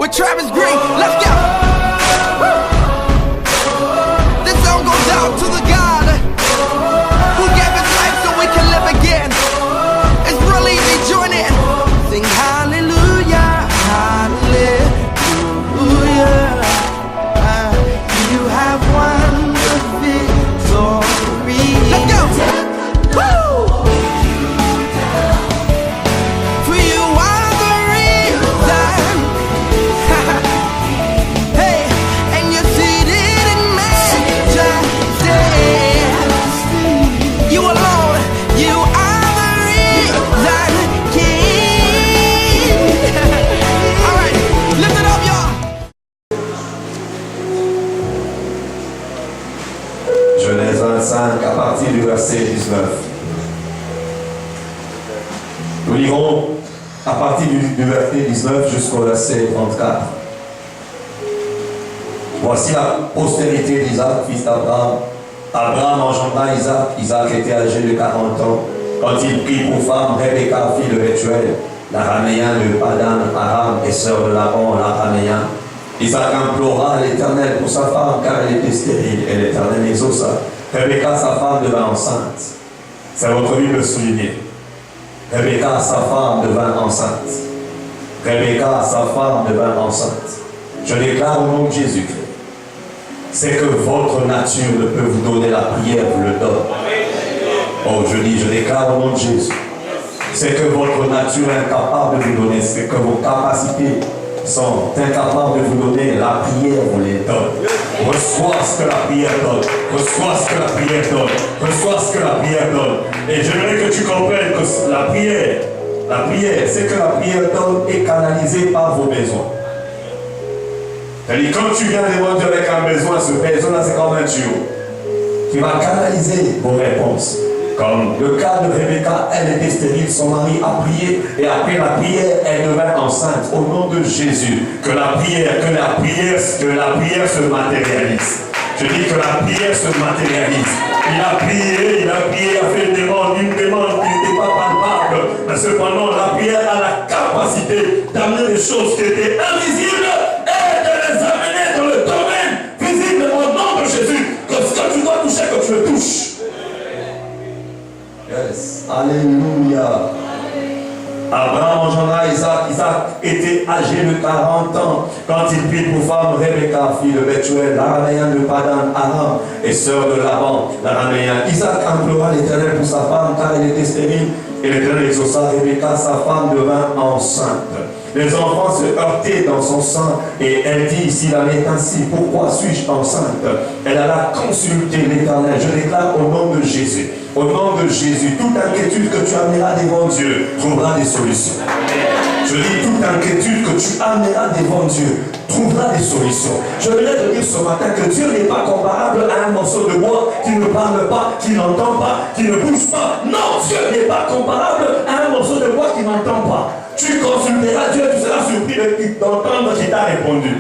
with Travis Green. Let's go. This song goes out to the God who gave his life so we can live again. It's really easy, join in. Sing hallelujah, hallelujah. You have won the victory. Let's go. Woo! For you are the reason. Hey, and you're seated in majesty. You alone, you are the reason, King. All right, lift it up, y'all. Genèse 25 à partir du verset 19. Nous lirons à partir du verset 19 jusqu'au verset 34. Voici la postérité d'Isaac, fils d'Abraham. Abraham engendra Isaac. Isaac était âgé de 40 ans quand il prit pour femme Rebecca, fille de Bethuel, l'araméen de Padan Aram et sœur de Laban, l'araméen. Isaac implora l'Éternel pour sa femme car elle était stérile et l'Éternel exauça. Rebecca, sa femme, devint enceinte. C'est votre Bible souligné. Rebecca, sa femme, devint enceinte. Rebecca, sa femme, devint enceinte. Je déclare au nom de Jésus-Christ, c'est que votre nature ne peut vous donner la prière, vous le donne. Oh, je déclare au nom de Jésus, c'est que votre nature est incapable de vous donner, c'est que vos capacités sont incapables de vous donner la prière, vous les donne. Reçois ce que la prière donne. Reçois ce que la prière donne. Reçois ce que la prière donne. Et j'aimerais que tu comprennes que la prière, c'est que la prière donne est canalisée par vos besoins. C'est-à-dire, quand tu viens devant Dieu avec un besoin, ce besoin-là, c'est comme un tuyau qui va canaliser vos réponses. Comme le cas de Rebecca, elle était stérile, son mari a prié, et après la prière, elle devint enceinte. Au nom de Jésus, que la prière se matérialise. Je dis que la prière se matérialise. Il a prié, il a fait une demande qui n'était pas palpable. Mais cependant, la prière a la capacité d'amener des choses qui étaient invisibles et de les amener dans le domaine visible au nom de Jésus. Que ce que tu dois toucher, que tu le touches. Yes. Alléluia. Abraham engendra Isaac. Isaac était âgé de 40 ans quand il prit pour femme Rebecca, fille de Bethuel, l'araméen de Padan Aram et sœur de Laban, l'araméen. Isaac implora l'Éternel pour sa femme car elle était stérile et l'Éternel exauça. Rebecca, sa femme, devint enceinte. Les enfants se heurtaient dans son sang et elle dit, s'il en est ainsi, pourquoi suis-je enceinte? Elle alla consulter l'Éternel. Je déclare au nom de Jésus. Au nom de Jésus, toute inquiétude que tu amèneras devant Dieu trouvera des solutions. Je dis toute inquiétude que tu amèneras devant Dieu trouvera des solutions. Je voudrais te dire ce matin que Dieu n'est pas comparable à un morceau de bois qui ne parle pas, qui n'entend pas, qui ne bouge pas. Non, Dieu n'est pas comparable à un morceau de bois qui n'entend pas. Tu consulteras Dieu, tu seras surpris d'entendre qu'il t'a répondu.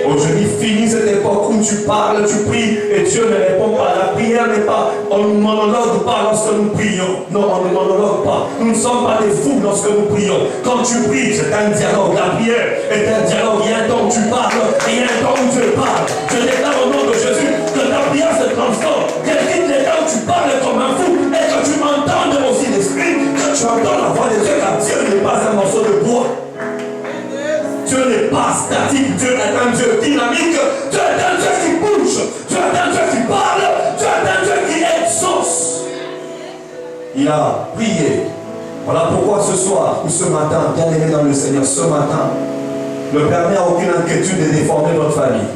Aujourd'hui, finis cette époque où tu parles, tu pries et Dieu ne répond pas. La prière n'est pas, on ne monologue pas lorsque nous prions. Non, on ne monologue pas. Nous ne sommes pas des fous lorsque nous prions. Quand tu pries, c'est un dialogue. La prière est un dialogue. Il y a un temps où tu parles et il y a un temps où Dieu parle. Je déclare au nom de Jésus que ta prière se transforme. Qu'elle quitte les temps où tu parles comme un fou et que tu m'entendes aussi l'esprit, que tu entends la voix de Dieu, car Dieu n'est pas un morceau de bois. Dieu n'est pas statique, Dieu est un Dieu dynamique, Dieu est un Dieu qui bouge, Dieu est un Dieu qui parle, Dieu est un Dieu qui exauce. Il a prié. Voilà pourquoi ce soir ou ce matin, bien aimé dans le Seigneur, ce matin, ne permet à aucune inquiétude de déformer votre famille.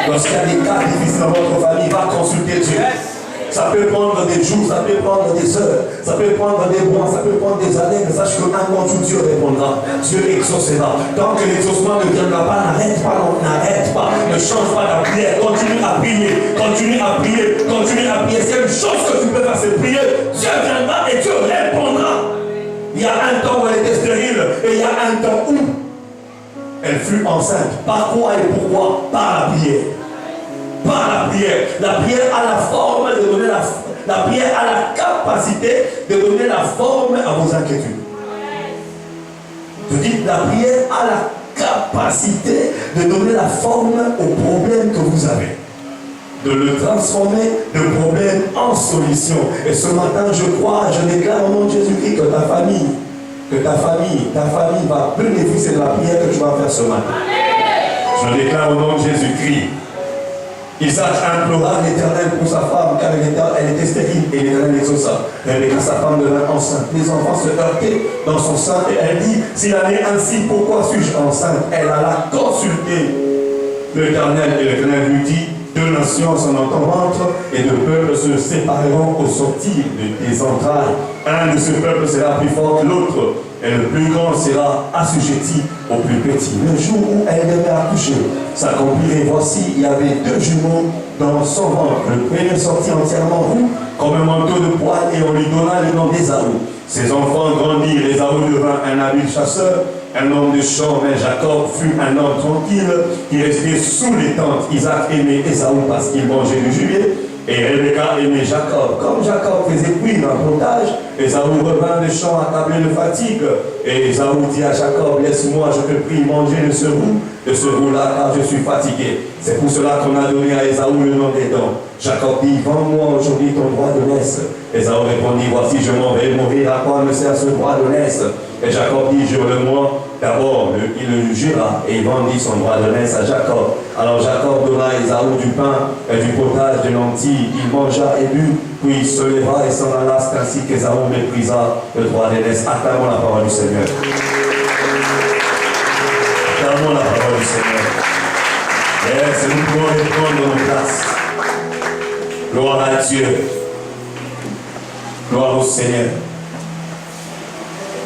Lorsqu'il y a des cas difficiles dans votre famille, va consulter Dieu. Ça peut prendre des jours, ça peut prendre des heures, ça peut prendre des mois, ça peut prendre des années, mais sache qu'un moment où Dieu répondra, Dieu exaucera. Tant que l'exaucement ne viendra pas, n'arrête pas, ne change pas la prière, continue à prier, continue à prier, continue à prier. C'est une chose que tu peux faire, c'est prier. Dieu viendra et Dieu répondra. Il y a un temps où elle était stérile et il y a un temps où elle fut enceinte. Par quoi et pourquoi? Par la prière. Par la prière. La prière a la forme de donner la prière a la capacité de donner la forme à vos inquiétudes. Je dis, la prière a la capacité de donner la forme au problème que vous avez. De le transformer de problème en solution. Et ce matin, je crois, je déclare au nom de Jésus-Christ que ta famille va bénéficier de la prière que tu vas faire ce matin. Je déclare au nom de Jésus-Christ. Isaac implora l'Éternel pour sa femme, car elle était stérile, et l'Éternel exauça. Rebecca, sa femme, devint enceinte. Les enfants se heurtaient dans son sein, et elle dit, s'il en est ainsi, pourquoi suis-je enceinte? Elle alla consulter l'Éternel, et l'Éternel lui dit, deux nations sont dans ton ventre, et deux peuples se sépareront au sortir de tes entrailles. Un de ce peuple sera plus fort que l'autre, et le plus grand sera assujetti au plus petit. Le jour où elle devait accoucher s'accomplit, et voici, il y avait deux jumeaux dans son ventre. Le premier sortit entièrement roux, comme un manteau de poil, et on lui donna le nom d'Ésaü. Ses enfants grandirent, Ésaü devint un habile chasseur, un homme de champ, mais Jacob fut un homme tranquille, qui restait sous les tentes. Isaac aimait Ésaü parce qu'il mangeait du gibier, et Rebecca aimait Jacob. Comme Jacob faisait cuire un potage, Ésaü revint des champs accablé de fatigue. Et Ésaü dit à Jacob, laisse-moi, je te prie, manger de ce roux-là, car je suis fatigué. C'est pour cela qu'on a donné à Ésaü le nom des dents. Jacob dit, vends-moi aujourd'hui ton droit de l'aise. Ésaü répondit, voici, je m'en vais mourir, à quoi me sert ce droit de l'aise? Et Jacob dit, jure-le-moi. D'abord, il le jura, et il vendit son droit de l'aise à Jacob. Alors Jacob donna à Ésaü du pain et du potage de lentilles. Il mangea et but, puis il se leva et s'en alla. C'est ainsi qu'Ésaü méprisa le droit de l'aise. Acclamons la parole du Seigneur. Acclamons la parole du Seigneur. Et nous pouvons reprendre nos places. Gloire à Dieu. Gloire au Seigneur.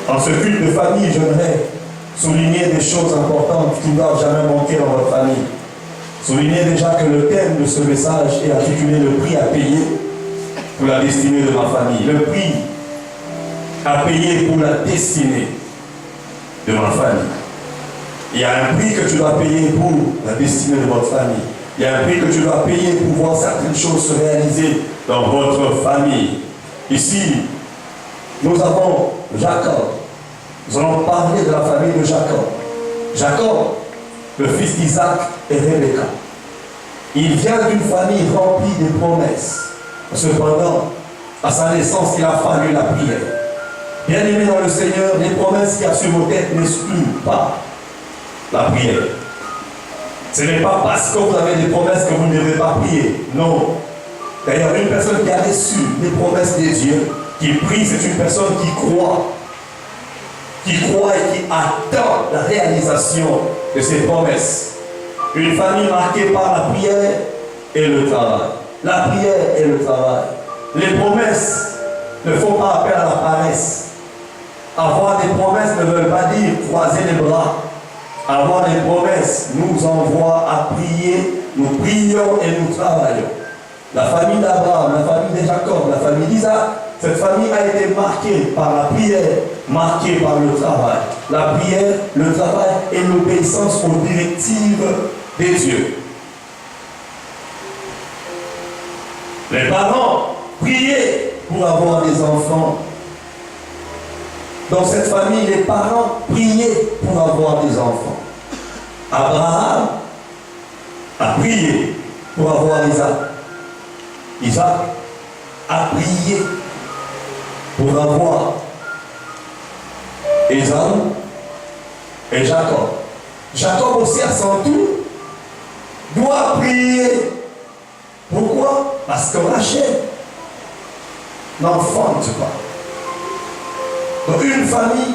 En ce culte de famille, j'aimerais souligner des choses importantes qui ne doivent jamais manquer dans votre famille. Souligner déjà que le thème de ce message est intitulé le prix à payer pour la destinée de ma famille. Le prix à payer pour la destinée de ma famille. Il y a un prix que tu dois payer pour la destinée de votre famille. Il y a un prix que tu dois payer pour voir certaines choses se réaliser dans votre famille. Ici, nous avons Jacob. Nous allons parler de la famille de Jacob. Jacob, le fils d'Isaac et Rebecca. Il vient d'une famille remplie de promesses. Cependant, à sa naissance, il a fallu la prière. Bien-aimés dans le Seigneur, les promesses qui assurent vos têtes n'excluent pas la prière. Ce n'est pas parce que vous avez des promesses que vous ne devez pas prier. Non. D'ailleurs, une personne qui a reçu les promesses de Dieu, qui prie, c'est une personne qui croit et qui attend la réalisation de ses promesses. Une famille marquée par la prière et le travail. La prière et le travail. Les promesses ne font pas appel à la paresse. Avoir des promesses ne veut pas dire croiser les bras. Avoir des promesses nous envoie à prier, nous prions et nous travaillons. La famille d'Abraham, la famille de Jacob, la famille d'Isaac, cette famille a été marquée par la prière, marquée par le travail. La prière, le travail et l'obéissance aux directives de Dieu. Les parents priaient pour avoir des enfants. Dans cette famille, les parents priaient pour avoir des enfants. Abraham a prié pour avoir Isaac. Isaac a prié pour avoir Ésaü et Jacob. Jacob aussi à son tour doit prier. Pourquoi? Parce que Rachel n'enfante pas. Dans une famille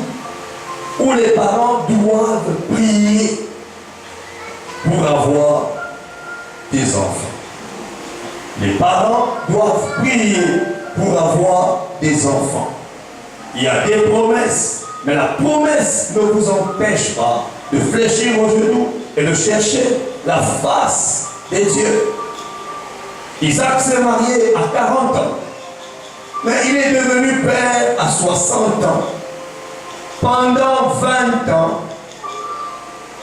où les parents doivent prier pour avoir des enfants. Les parents doivent prier pour avoir des enfants. Il y a des promesses, mais la promesse ne vous empêche pas de fléchir vos genoux et de chercher la face de Dieu. Isaac s'est marié à 40 ans, mais il est devenu père à 60 ans. Pendant 20 ans,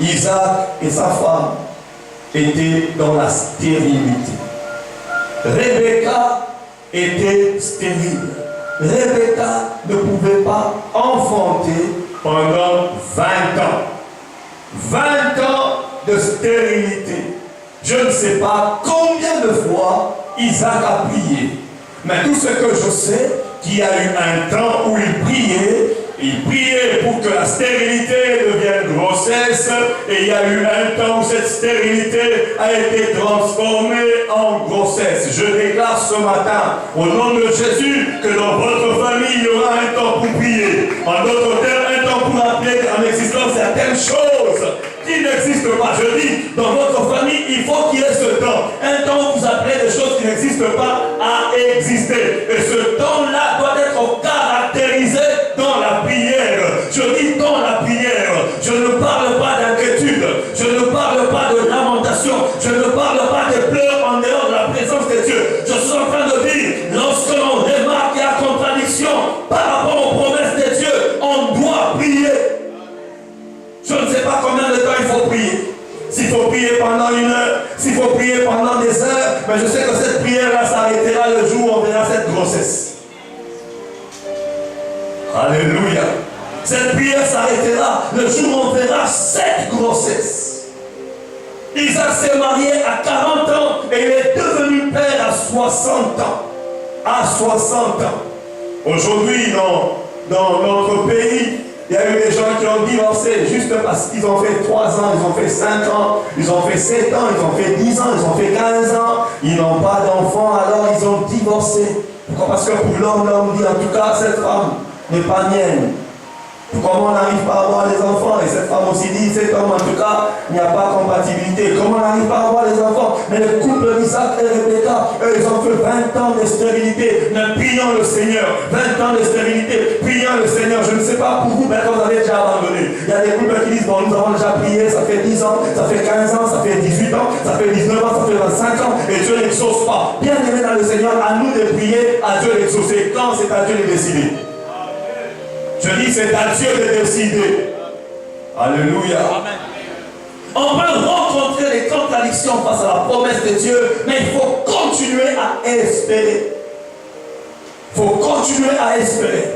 Isaac et sa femme étaient dans la stérilité. Rebecca était stérile. Rebecca ne pouvait pas enfanter pendant 20 ans. 20 ans de stérilité. Je ne sais pas combien de fois Isaac a prié. Mais tout ce que je sais, qu'il y a eu un temps où il priait pour que la stérilité devienne grossesse, et il y a eu un temps où cette stérilité a été transformée en grossesse. Je déclare ce matin, au nom de Jésus, que dans votre famille, il y aura un temps pour prier. En d'autres termes, un temps pour appeler en existence certaines choses qui n'existent pas. Je dis, dans votre famille, il faut qu'il y ait ce temps. Un temps où vous appelez des choses qui n'existent pas à exister. Et ce temps-là doit être caractérisé dans la prière. Je dis dans la prière. Je ne parle pas d'inquiétude. Je ne parle pas de lamentation. Je ne parle pas de pleurs en dehors de la présence de Dieu. Je suis en train de dire, lorsque l'on remarque qu'il y a contradiction par rapport aux promesses de Dieu, on doit prier. Je ne sais pas combien de temps il faut prier. S'il faut prier pendant 1 heure, s'il faut prier pendant des heures, mais je sais que cette prière-là s'arrêtera le jour où on verra cette grossesse. Alléluia. Cette prière s'arrêtera le jour où on verra cette grossesse. Isaac s'est marié à 40 ans et il est devenu père à 60 ans. À 60 ans. Aujourd'hui, dans notre pays, il y a eu des gens qui ont divorcé juste parce qu'ils ont fait 3 ans, ils ont fait 5 ans, ils ont fait 7 ans, ils ont fait 10 ans, ils ont fait 15 ans. Ils n'ont pas d'enfants, alors ils ont divorcé. Pourquoi? Parce que pour l'homme dit, en tout cas, cette femme n'est pas mienne. Comment on n'arrive pas à avoir les enfants? Et cette femme aussi dit, cet homme, en tout cas, il n'y a pas de compatibilité. Comment on n'arrive pas à avoir les enfants? Mais le couple d'Isaac et Rebecca, eux, ils ont fait 20 ans de stérilité. Mais prions le Seigneur. 20 ans de stérilité. Prions le Seigneur. Je ne sais pas pour vous, mais quand vous avez déjà abandonné. Il y a des couples qui disent, bon, nous avons déjà prié, ça fait 10 ans, ça fait 15 ans, ça fait 18 ans, ça fait 19 ans, ça fait 25 ans, et Dieu n'exauce pas. Bien aimé dans le Seigneur, à nous de prier, à Dieu d'exaucer. Quand c'est à Dieu de décider. Je dis, c'est à Dieu de décider. Alléluia. Amen. On peut rencontrer des contradictions face à la promesse de Dieu, mais il faut continuer à espérer. Il faut continuer à espérer.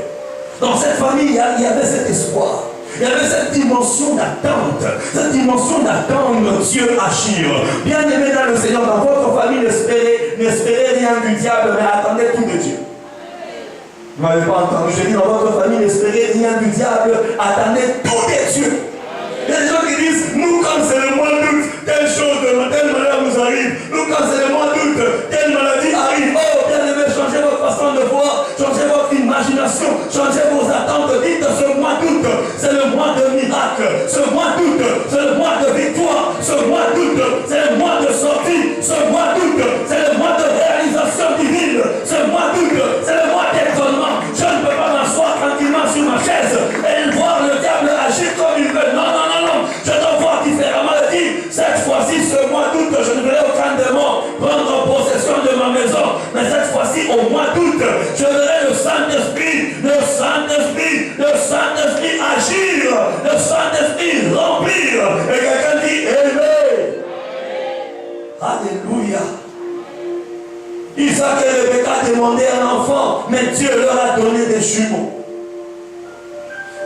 Dans cette famille, il y avait cet espoir. Il y avait cette dimension d'attente. Cette dimension d'attendre Dieu agir. Bien aimé dans le Seigneur, dans votre famille, n'espérez rien du diable, mais attendez tout de Dieu. Vous ne m'avez pas entendu. Je dis dans votre famille, n'espérez rien du diable, attendez tout de Dieu. Il y a des gens qui disent, nous quand c'est le mois d'août, telle chose, telle malheur nous arrive. Nous quand c'est le mois d'août, telle maladie arrive. Oh, bien aimé, changez votre façon de voir, changez votre imagination, changez vos attentes. Dites ce mois d'août, c'est le mois de miracle. Ce mois d'août, c'est le mois de victoire. Ce mois d'août, c'est le mois de sortie. Ce mois d'août, c'est le mois de réalisation divine. Ce mois d'août, c'est le mois d'étonnement. Je ne peux pas m'asseoir tranquillement sur ma chaise et voir le diable agir comme il veut. Non, non, non, non. Je dois voir différemment. Cette fois-ci, ce mois d'août, je ne verrai aucun démon prendre possession de ma maison. Mais cette fois-ci, au mois d'août, je verrai le Saint-Esprit agir, le Saint-Esprit remplir. Et quelqu'un dit, Amen. Alléluia. Isaac et Rebecca demandaient un enfant, mais Dieu leur a donné des jumeaux.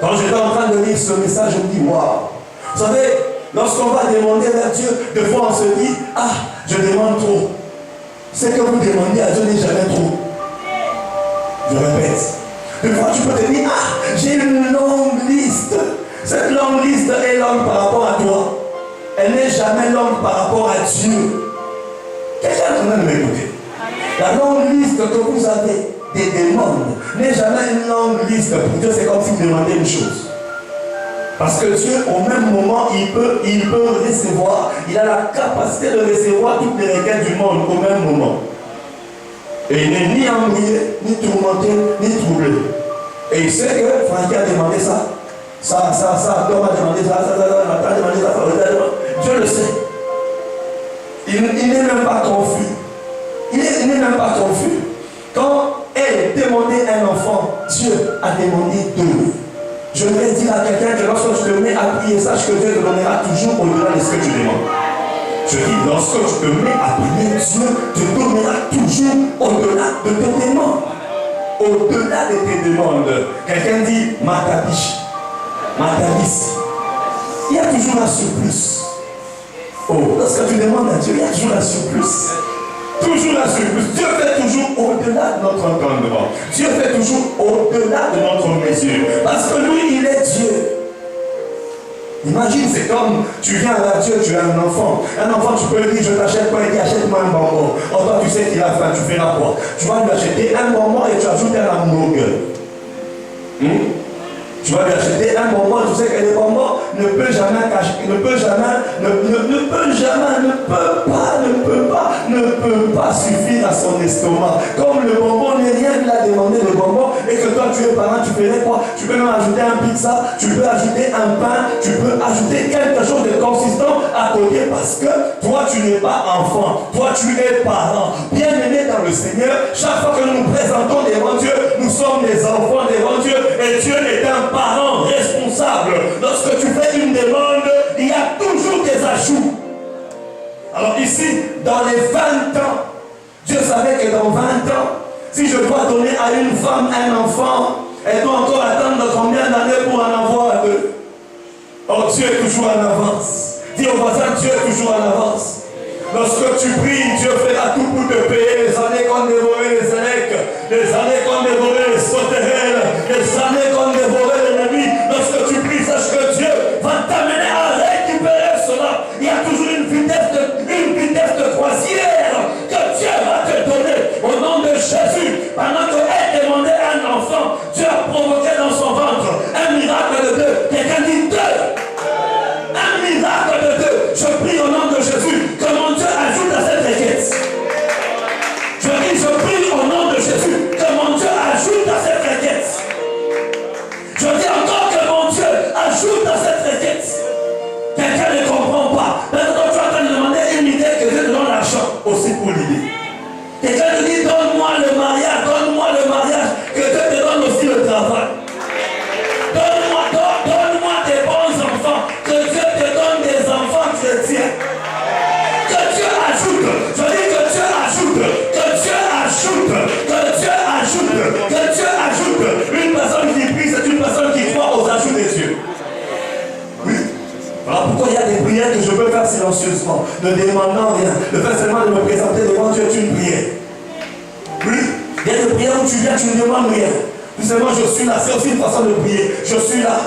Quand j'étais en train de lire ce message, je me dis, waouh. Vous savez, lorsqu'on va demander à Dieu, des fois on se dit, ah, je demande trop. Ce que vous demandez à Dieu n'est jamais trop. Je répète. Des fois tu peux te dire, ah, j'ai une longue liste. Cette longue liste est longue par rapport à toi. Elle n'est jamais longue par rapport à Dieu. Quelqu'un est en train de m'écouter. La longue liste que vous avez des demandes n'est jamais une longue liste. Pour Dieu, c'est comme si vous demandiez une chose. Parce que Dieu, au même moment, il peut recevoir, il a la capacité de recevoir toutes les requêtes du monde au même moment. Et il n'est ni embrouillé, ni tourmenté, ni troublé. Et il sait que Francky a demandé ça, Tom a demandé ça, Nathan a demandé ça, Dieu le sait. Il n'est même pas confus. Il n'est même pas confus. Quand elle demandait un enfant, Dieu a demandé 2. Je vais dire à quelqu'un que lorsque je te mets à prier, sache que Dieu te donnera toujours au-delà de ce que tu demandes. Je dis, lorsque tu te mets à prier, Dieu te donnera toujours au-delà de tes demandes. Au-delà de tes demandes. Quelqu'un dit, Matabish. Matabis. il y a toujours un surplus. Oh, lorsque tu demandes à Dieu, il y a toujours un surplus. Toujours un surplus. Dieu fait toujours au-delà de notre entendement. Dieu fait toujours au-delà de notre mesure. Parce que lui, il est Dieu. Imagine, c'est comme tu viens à Dieu, tu as un enfant. Un enfant, tu peux lui dire, je t'achète quoi? Il dit, achète-moi un bonbon. Oh, toi, tu sais qu'il a faim, tu feras quoi? Tu vas lui acheter un bonbon et tu ajoutes un hamburger. Tu vas lui acheter un bonbon, tu sais que les bonbons ne peut jamais cacher, ne peut pas suffire à son estomac. Comme le bonbon n'est rien qu'il a demandé le bonbon et que toi tu es parent, tu ferais quoi? Tu peux même ajouter un pizza, tu peux ajouter un pain, tu peux ajouter quelque chose de consistant à côté parce que toi tu n'es pas enfant, toi tu es parent. Bien-aimé dans le Seigneur, chaque fois que nous nous présentons devant Dieu, nous sommes des enfants devant Dieu et Dieu est un parent responsable. Lorsque tu fais une demande, il y a toujours des ajouts. Alors ici, dans les 20 ans, Dieu savait que dans 20 ans, si je dois donner à une femme un enfant, elle doit encore attendre combien d'années pour en avoir deux? Oh, Dieu est toujours en avance. Dis au voisin, Dieu est toujours en avance. Lorsque tu pries, Dieu fera tout pour te payer les années qu'on dévorait les élecs, les années qu'on dévorait les sauterelles, les années qu'on dévorait l'ennemi. Lorsque tu pries, sache que Dieu va t'amener à récupérer cela. Il y a toujours une vitesse de croisière que Dieu va te donner au nom de Jésus. Pendant qu'elle demandait un enfant, Dieu a provoqué dans son ventre un miracle de deux. Quelqu'un dit deux. Un miracle de deux. Je prie au nom de Jésus que mon Dieu ajoute à cette requête. Je dis, je prie au nom de Jésus que mon Dieu ajoute à cette requête. Je dis encore que mon Dieu ajoute à cette requête. Quelqu'un ne comprend pas. Maintenant, tu es en train de demander une idée que Dieu te donne l'argent aussi pour l'idée. Quelqu'un te dit, donne-moi le mariage, que Dieu te donne aussi le travail. Donne-moi des bons enfants, que Dieu te donne des enfants chrétiens. Que Dieu ajoute, je dis que Dieu ajoute, que Dieu ajoute, que Dieu ajoute, que Dieu ajoute. Une personne qui prie, c'est une personne qui croit aux ajouts des dieux. Oui. Voilà pourquoi il y a des prières que je peux faire silencieusement, ne demandant rien. Le fait seulement de me présenter devant Dieu est une prière. Oui. Il y a des prières où tu viens, tu ne demandes rien. Tout simplement, je suis là, c'est aussi une façon de prier. Je suis là,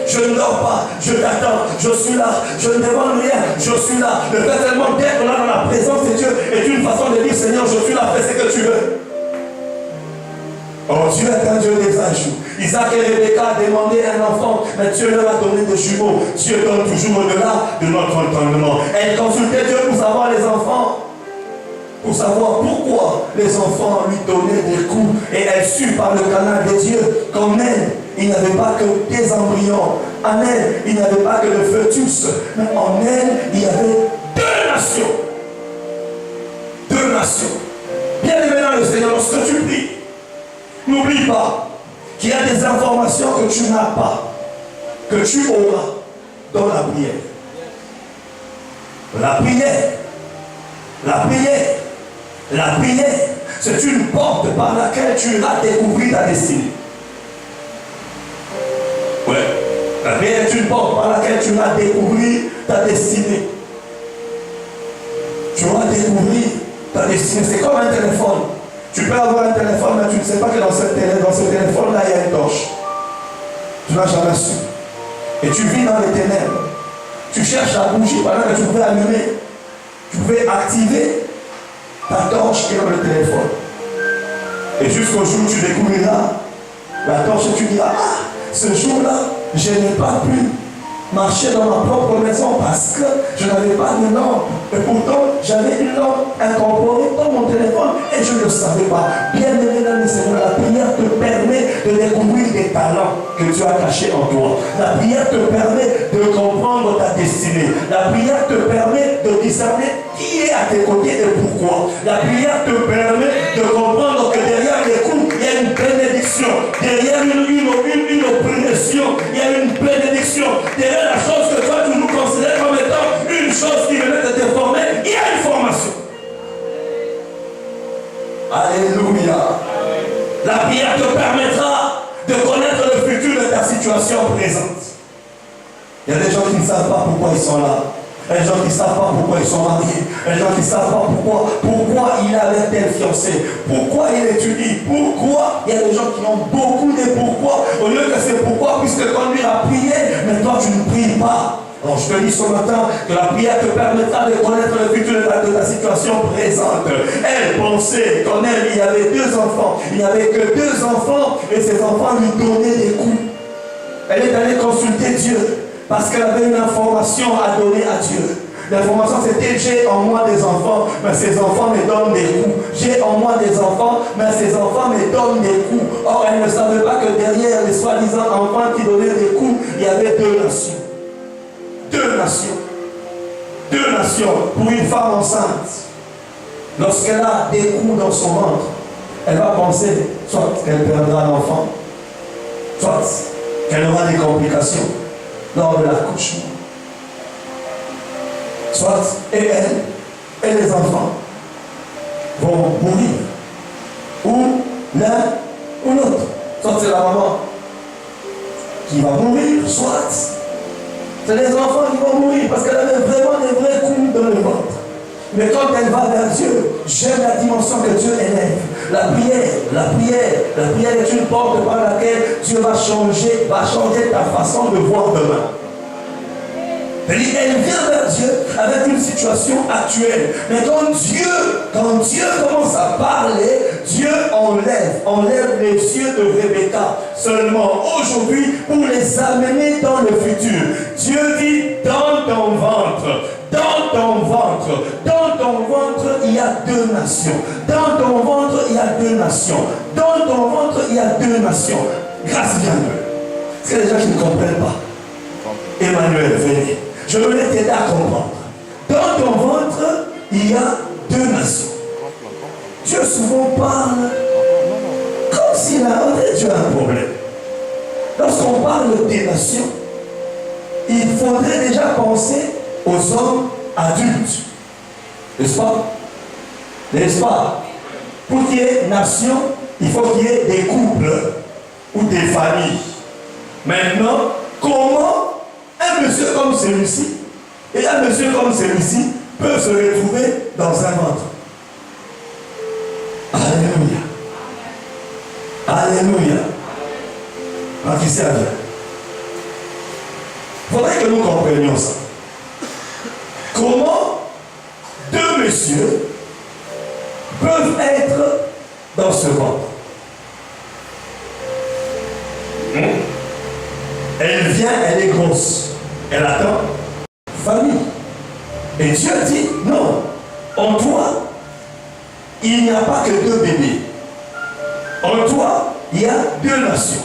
je ne dors pas, je t'attends, je suis là, je ne demande rien, je suis là. Le fait seulement d'être là dans la présence de Dieu est une façon de dire, Seigneur, je suis là, fais ce que tu veux. Oh, Dieu est un Dieu des ajouts. Isaac et Rebecca a demandé un enfant, mais Dieu leur a donné des jumeaux. Dieu donne toujours au-delà de notre entendement. Elle consultait Dieu pour savoir les enfants. Pour savoir pourquoi les enfants lui donnaient des coups. Et elle sut par le canal de Dieu qu'en elle, il n'y avait pas que des embryons. En elle, il n'y avait pas que le fœtus. Mais en elle, il y avait deux nations. Deux nations. Bien aimé dans le Seigneur, lorsque tu pries, n'oublie pas qu'il y a des informations que tu n'as pas, que tu auras dans la prière. La prière, c'est une porte par laquelle tu iras découvrir ta destinée. Ouais. La prière est une porte par laquelle tu vas découvrir ta destinée. Tu vas découvrir ta destinée. C'est comme un téléphone. Tu peux avoir un téléphone, mais tu ne sais pas que dans ce téléphone-là, il y a une torche. Tu n'as jamais su. Et tu vis dans les ténèbres. Tu cherches la bougie pendant que tu pouvais allumer. Tu pouvais activer ta torche qui est dans le téléphone. Et jusqu'au jour où tu découvriras la torche et tu diras, ah, ce jour-là, je n'ai pas pu marcher dans ma propre maison parce que je n'avais pas de lampe. Et pourtant, j'avais une lampe incorporée dans mon téléphone et je ne le savais pas. Bien aimé dans le Seigneur, la prière te permet de découvrir des talents que Dieu a cachés en toi. La prière te permet de comprendre ta destinée. La prière te permet de discerner qui est à tes côtés et pourquoi. La prière te permet de comprendre que derrière les coups, il y a une bénédiction. Derrière une oppression, il y a une bénédiction. Derrière la chose que toi tu nous considères comme étant une chose qui venait de te former, il y a une formation. Alléluia. La prière te permettra de connaître le futur de ta situation présente. Il y a des gens qui ne savent pas pourquoi ils sont là. Il y a des gens qui ne savent pas pourquoi ils sont mariés. Il y a des gens qui ne savent pas pourquoi il est avec tel fiancé. Pourquoi il étudie. Pourquoi. Il y a des gens qui ont beaucoup de pourquoi. Au lieu que c'est pourquoi, puisque quand lui a prié, mais toi tu ne pries pas. Alors je te dis ce matin que la prière te permettra de connaître le futur de ta situation présente. Elle pensait qu'en elle il y avait 2 enfants. Il n'y avait que 2 enfants et ces enfants lui donnaient des coups. Elle est allée consulter Dieu parce qu'elle avait une information à donner à Dieu. L'information c'était j'ai en moi des enfants, mais ces enfants me donnent des coups. J'ai en moi des enfants, mais ces enfants me donnent des coups. Or elle ne savait pas que derrière les soi-disant enfants qui donnaient des coups, il y avait 2 nations. 2 nations. 2 nations pour une femme enceinte. Lorsqu'elle a des coups dans son ventre, elle va penser soit qu'elle perdra l'enfant, soit qu'elle aura des complications lors de l'accouchement. Soit elle et les enfants vont mourir. Ou l'un ou l'autre. Soit c'est la maman qui va mourir, soit c'est les enfants qui vont mourir parce qu'elle avait vraiment des vrais coups dans le ventre. Mais quand elle va vers Dieu, j'aime la dimension que Dieu élève. La prière est une porte par laquelle Dieu va changer ta façon de voir demain. Elle vient vers Dieu avec une situation actuelle. Mais quand Dieu commence à parler, Dieu enlève les yeux de Rebecca seulement aujourd'hui pour les amener dans le futur. Dieu dit dans ton ventre, il y a 2 nations. Dans ton ventre, il y a 2 nations. Dans ton ventre, il y a 2 nations. Grâce à Dieu. Est-ce qu'il y a des gens qui ne comprennent pas? Emmanuel, venez. Je voulais t'aider à comprendre. Dans ton ventre, il y a 2 nations. Dieu souvent parle comme s'il a Dieu un problème. Lorsqu'on parle des nations, il faudrait déjà penser aux hommes adultes. N'est-ce pas? N'est-ce pas? Pour qu'il y ait nation, il faut qu'il y ait des couples ou des familles. Maintenant, comment un monsieur comme celui-ci et un monsieur comme celui-ci peuvent se retrouver dans un ventre? Alléluia. Alléluia. Patricia, il faudrait que nous comprenions ça. Comment 2 messieurs peuvent être dans ce ventre? Elle vient, elle est grosse. Elle attend famille. Et Dieu dit, non, en toi, il n'y a pas que 2 bébés. En toi, il y a 2 nations.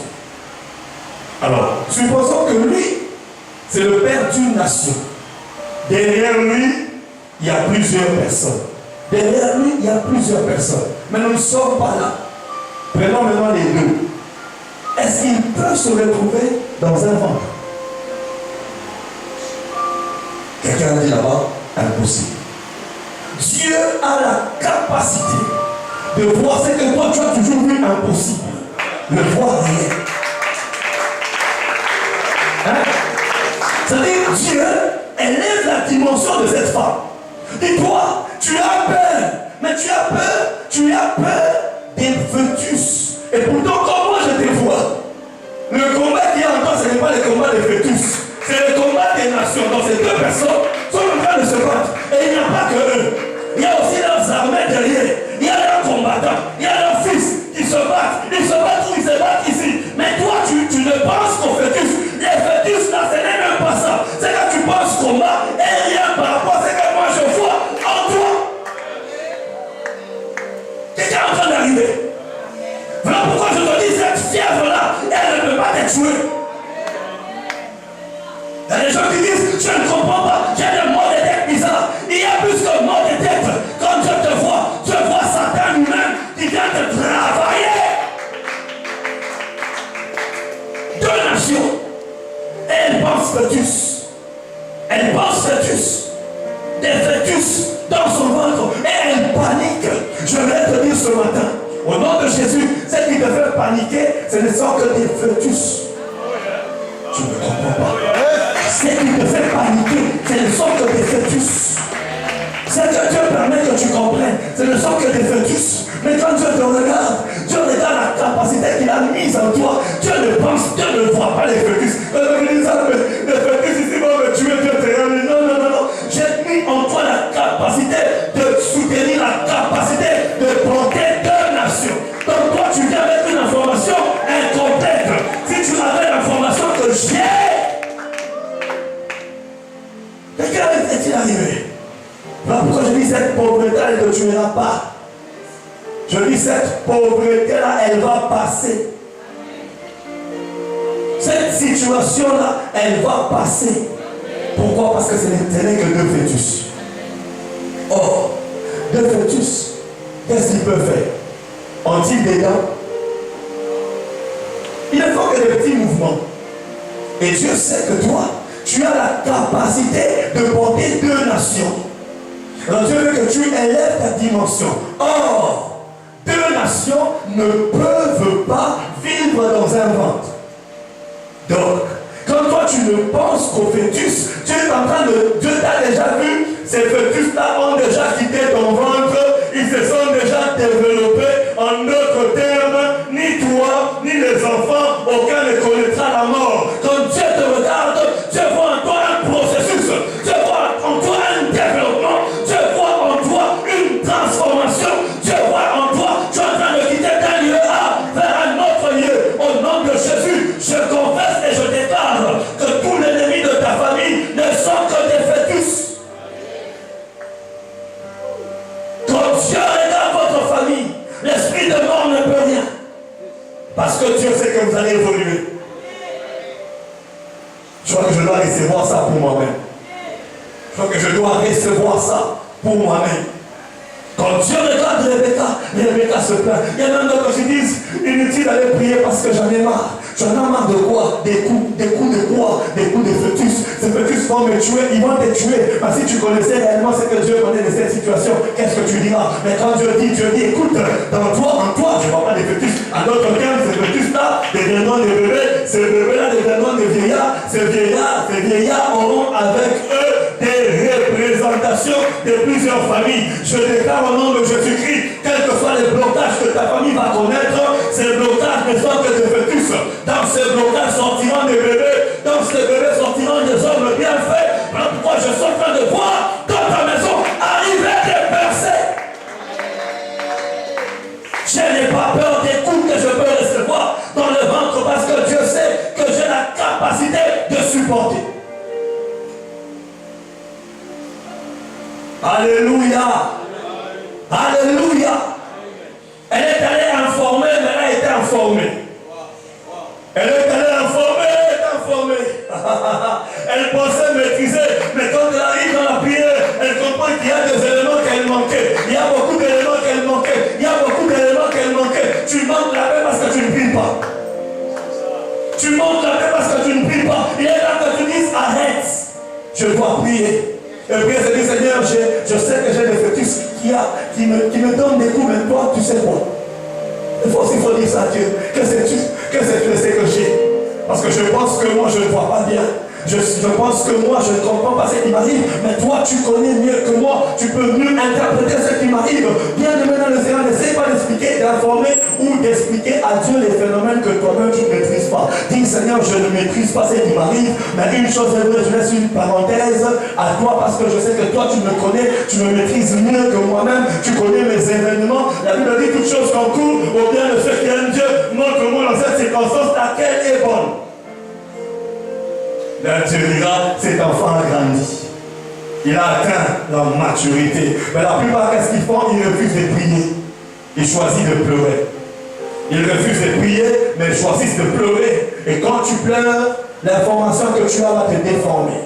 Alors, supposons que lui, c'est le père d'une nation. Derrière lui, il y a plusieurs personnes. Derrière lui, il y a plusieurs personnes. Mais nous ne sommes pas là. Prenons maintenant les 2. Est-ce qu'il peut se retrouver dans un ventre? Quelqu'un dit là-bas, impossible. Dieu a la capacité de voir ce que toi tu as toujours vu impossible. Le voir réel. C'est-à-dire Dieu élève la dimension de cette femme. Et toi, tu as peur. Mais tu as peur des fœtus. Et pourtant, comment je te vois? Le combat qui est en toi, ce n'est pas le combat des fœtus. C'est le combat des nations. Donc ces 2 personnes sont en train de se battre. Et il n'y a pas que eux. Il y a aussi leurs armées derrière. Il y a leurs combattants. Il y a leurs fils qui se battent. Ils se battent où ils se battent ici. Mais toi, tu ne penses qu'aux fœtus. Les fœtus, là, ce n'est même pas ça. C'est que tu penses combat et rien par rapport à ce que moi je vois en toi. Quelqu'un est en train d'arriver. Voilà pourquoi je te dis, cette fièvre-là, elle ne peut pas te tuer. Il y a des gens qui disent, je ne comprends pas, j'ai des maux de tête bizarres. Il y a plus que maux de tête. Quand je te vois Satan lui-même qui vient te travailler. 2 nations. Et elle pense fœtus. Elle pense fœtus. Des fœtus dans son ventre. Et elle panique. Je vais te dire ce matin, au nom de Jésus, ce qui te fait paniquer, ce ne sont que des fœtus. Tu ne comprends pas. Ce qui te fait paniquer, c'est le socle des fœtus. C'est que Dieu permet que tu comprennes. C'est le socle des fœtus. Mais quand Dieu te regarde, Dieu regarde la capacité qu'il a mise en toi. Dieu ne voit pas les fœtus. Les fœtus ici vont me tuer, Dieu te regarde. Non. J'ai mis en toi la capacité de soutenir, la capacité de porter deux nations. Donc toi, tu viens avec une information incomplète. Si tu avais l'information que j'ai, mais quelle est-il arrivé? Voilà pourquoi je dis cette pauvreté-là, elle ne tuera pas. Je dis cette pauvreté-là, elle va passer. Cette situation-là, elle va passer. Pourquoi? Parce que ce n'est que deux fœtus. Or, deux fœtus, qu'est-ce qu'ils peuvent faire? Ont-ils des dents? Il ne faut que des petits mouvements. Et Dieu sait que toi, tu as la capacité de porter deux nations. Alors Dieu veut que tu élèves ta dimension. Or, deux nations ne peuvent pas vivre dans un ventre. Donc, quand toi tu ne penses qu'au fœtus, tu es en train de... Dieu t'a déjà vu, ces fœtus-là ont déjà quitté ton ventre, ils se sont déjà développés. En d'autres termes, ni toi, ni les enfants, aucun ne connaîtra la mort. Quand Dieu te regarde, Dieu voit en toi un processus, Dieu voit en toi un développement, Dieu voit en toi une transformation, Dieu voit en toi, tu es en train de quitter d'un lieu A vers un autre lieu. Au nom de Jésus, je confesse et je déclare que tous les ennemis de ta famille ne sont que des fœtus. Quand Dieu regarde votre famille, l'esprit de mort ne peut rien. Parce que Dieu sait que vous allez évoluer. Je crois que je dois recevoir ça pour moi-même. Je crois que je dois recevoir ça pour moi-même. Quand Dieu regarde Rebecca se plaint. Il y a même d'autres qui disent, inutile d'aller prier parce que j'en ai marre. J'en ai marre de quoi? Des coups de quoi? Des coups de fœtus. Ces fœtus vont me tuer, ils vont te tuer. Mais si tu connaissais réellement ce que Dieu connaît de cette situation, qu'est-ce que tu diras? Mais quand Dieu dit, écoute, en toi, je ne vois pas des fœtus. En d'autres termes, ces fœtus-là deviendront des bébés. Ces bébés-là deviendront des vieillards. Ces vieillards auront avec eux des représentations de plusieurs familles. Je déclare au nom de Jésus-Christ, quels que soient les blocages que ta famille va connaître, ces blocages ne sont que des fœtus. Dans ces blocages sortiront des bébés, dans ces bébés sortiront des hommes bien faits. Voilà pourquoi je suis en train de voir dans ta maison arriver des percées. Je n'ai pas peur des coups que je peux recevoir dans le ventre parce que Dieu sait que j'ai la capacité de supporter. Alléluia. Alléluia. Elle est allée informer, mais elle a été informée. Elle est allée informer, elle pensait maîtriser, mais quand elle arrive dans la prière, elle comprend qu'il y a des éléments qu'elle manquait. Il y a beaucoup d'éléments qu'elle manquait. Tu manques la paix parce que tu ne pries pas. Tu manques la paix parce que tu ne pries pas. Il est là que tu dises arrête. Je dois prier. Et puis elle se dit, Seigneur, je sais que j'ai des fœtus qui me donnent des coups, mais toi, tu sais quoi? Il faut dire ça à Dieu. Que sais-tu de ce que j'ai? Parce que je pense que moi, je ne vois pas bien. Je pense que moi, je ne comprends pas ce qui m'arrive, mais toi, tu connais mieux que moi. Tu peux mieux interpréter ce qui m'arrive. Bien aimé dans le Seigneur, n'essaie pas d'expliquer, d'informer ou d'expliquer à Dieu les phénomènes que toi-même tu ne maîtrises pas. Dis, Seigneur, je ne maîtrise pas ce qui m'arrive, mais une chose est vraie, je laisse une parenthèse à toi parce que je sais que toi, tu me connais, tu me maîtrises mieux que moi-même, tu connais mes événements. La Bible dit toutes choses concourent au bien de ceux qui aiment Dieu. Montre-moi dans cette circonstance laquelle est bonne. Là, tu diras, cet enfant a grandi. Il a atteint la maturité. Mais la plupart, qu'est-ce qu'ils font? Ils refusent de prier. Ils choisissent de pleurer. Ils refusent de prier, mais ils choisissent de pleurer. Et quand tu pleures, l'information que tu as va te déformer.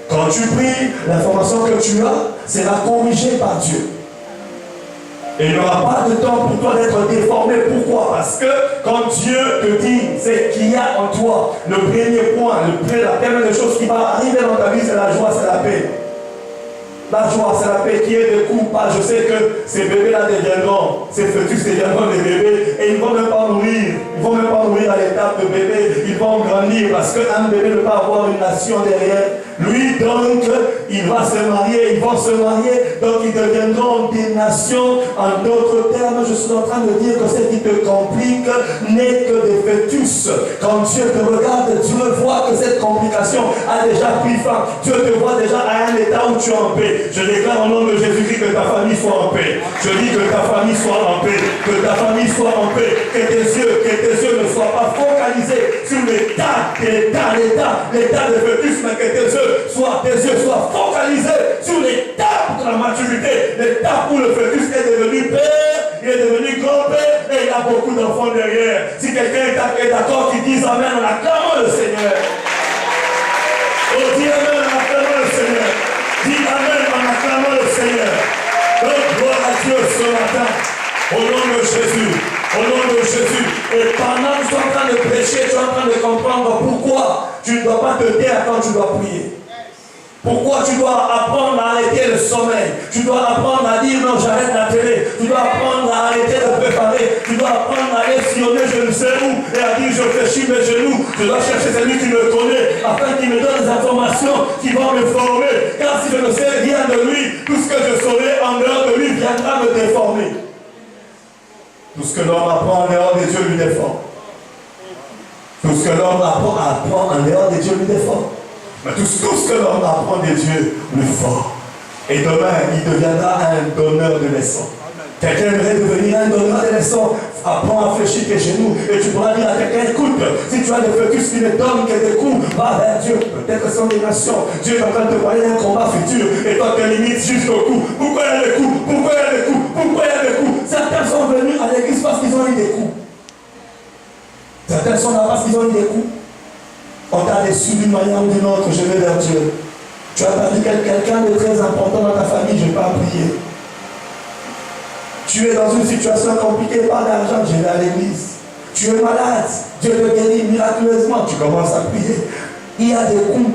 Quand tu pries, l'information que tu as sera corrigée par Dieu. Et il n'y aura pas de temps pour toi d'être déformé. Pourquoi? Parce que quand Dieu te dit c'est qu'il y a en toi, le premier point, la première chose qui va arriver dans ta vie, c'est la joie, c'est la paix. La joie, c'est la paix qui est de coup. Je sais que ces bébés-là deviendront ces fœtus deviendront des bébés et ils ne vont même pas mourir. Ils ne vont même pas mourir à l'étape de bébé. Ils vont grandir parce qu'un bébé ne peut pas avoir une nation derrière lui. Donc, il va se marier, ils vont se marier. Donc, ils deviendront des nations. En d'autres termes, je suis en train de dire que ce qui te complique n'est que des fœtus. Quand Dieu te regarde, Dieu voit que cette complication a déjà pris fin. Dieu te voit déjà à un état où tu es en paix. Je déclare au nom de Jésus-Christ que ta famille soit en paix. Je dis que ta famille soit en paix. Que ta famille soit en paix. Que tes yeux ne soient pas focalisés sur l'état de fœtus, mais que tes yeux soient focalisés sur l'étape de la maturité. L'étape où le fœtus est devenu père, il est devenu grand-père et il a beaucoup d'enfants derrière. Si quelqu'un est d'accord, qu'il dise amen en acclamant le Seigneur. Oh, dis amen en acclamant le Seigneur. Dis amen en acclamant le Seigneur. Donc, gloire à Dieu ce matin. Au nom de Jésus. Au nom de Jésus. Et pendant que tu es en train de prêcher, tu es en train de comprendre pourquoi tu ne dois pas te taire quand tu dois prier. Pourquoi tu dois apprendre à arrêter le sommeil. Tu dois apprendre à dire non, j'arrête la télé. Tu dois apprendre à arrêter de préparer. Tu dois apprendre à aller sillonner je ne sais où et à dire je fléchis mes genoux. Je dois chercher celui qui me connaît afin qu'il me donne des informations qui vont me former. Car si je ne sais rien de lui, tout ce que je saurai en dehors de lui viendra me déformer. Tout ce que l'homme apprend en dehors de Dieu lui déforme. Tout ce que l'homme apprend en dehors de Dieu lui déforme. Mais tout ce que l'homme apprend de Dieu lui forme. Et demain, il deviendra un donneur de leçons. Quelqu'un aimerait devenir un donneur de leçons. Apprends à fléchir tes genoux et tu pourras dire à quelqu'un, écoute, si tu as des fœtus qui ne donnent que des coups, va vers Dieu. Peut-être que ce sont des nations. Dieu est en train de te parler d'un combat futur et toi te limites jusqu'au coup. Pourquoi il y a des coups? Pourquoi il y a des coups? Pourquoi il y a des coups? Certains sont venus à l'église parce qu'ils ont eu des coups. Certains sont là parce qu'ils ont eu des coups. On t'a déçu d'une manière ou d'une autre, je vais vers Dieu. Tu as perdu quelqu'un de très important dans ta famille, je vais pas prier. Tu es dans une situation compliquée, pas d'argent, je vais à l'église. Tu es malade, Dieu te guérit miraculeusement, tu commences à prier. Il y a des coups.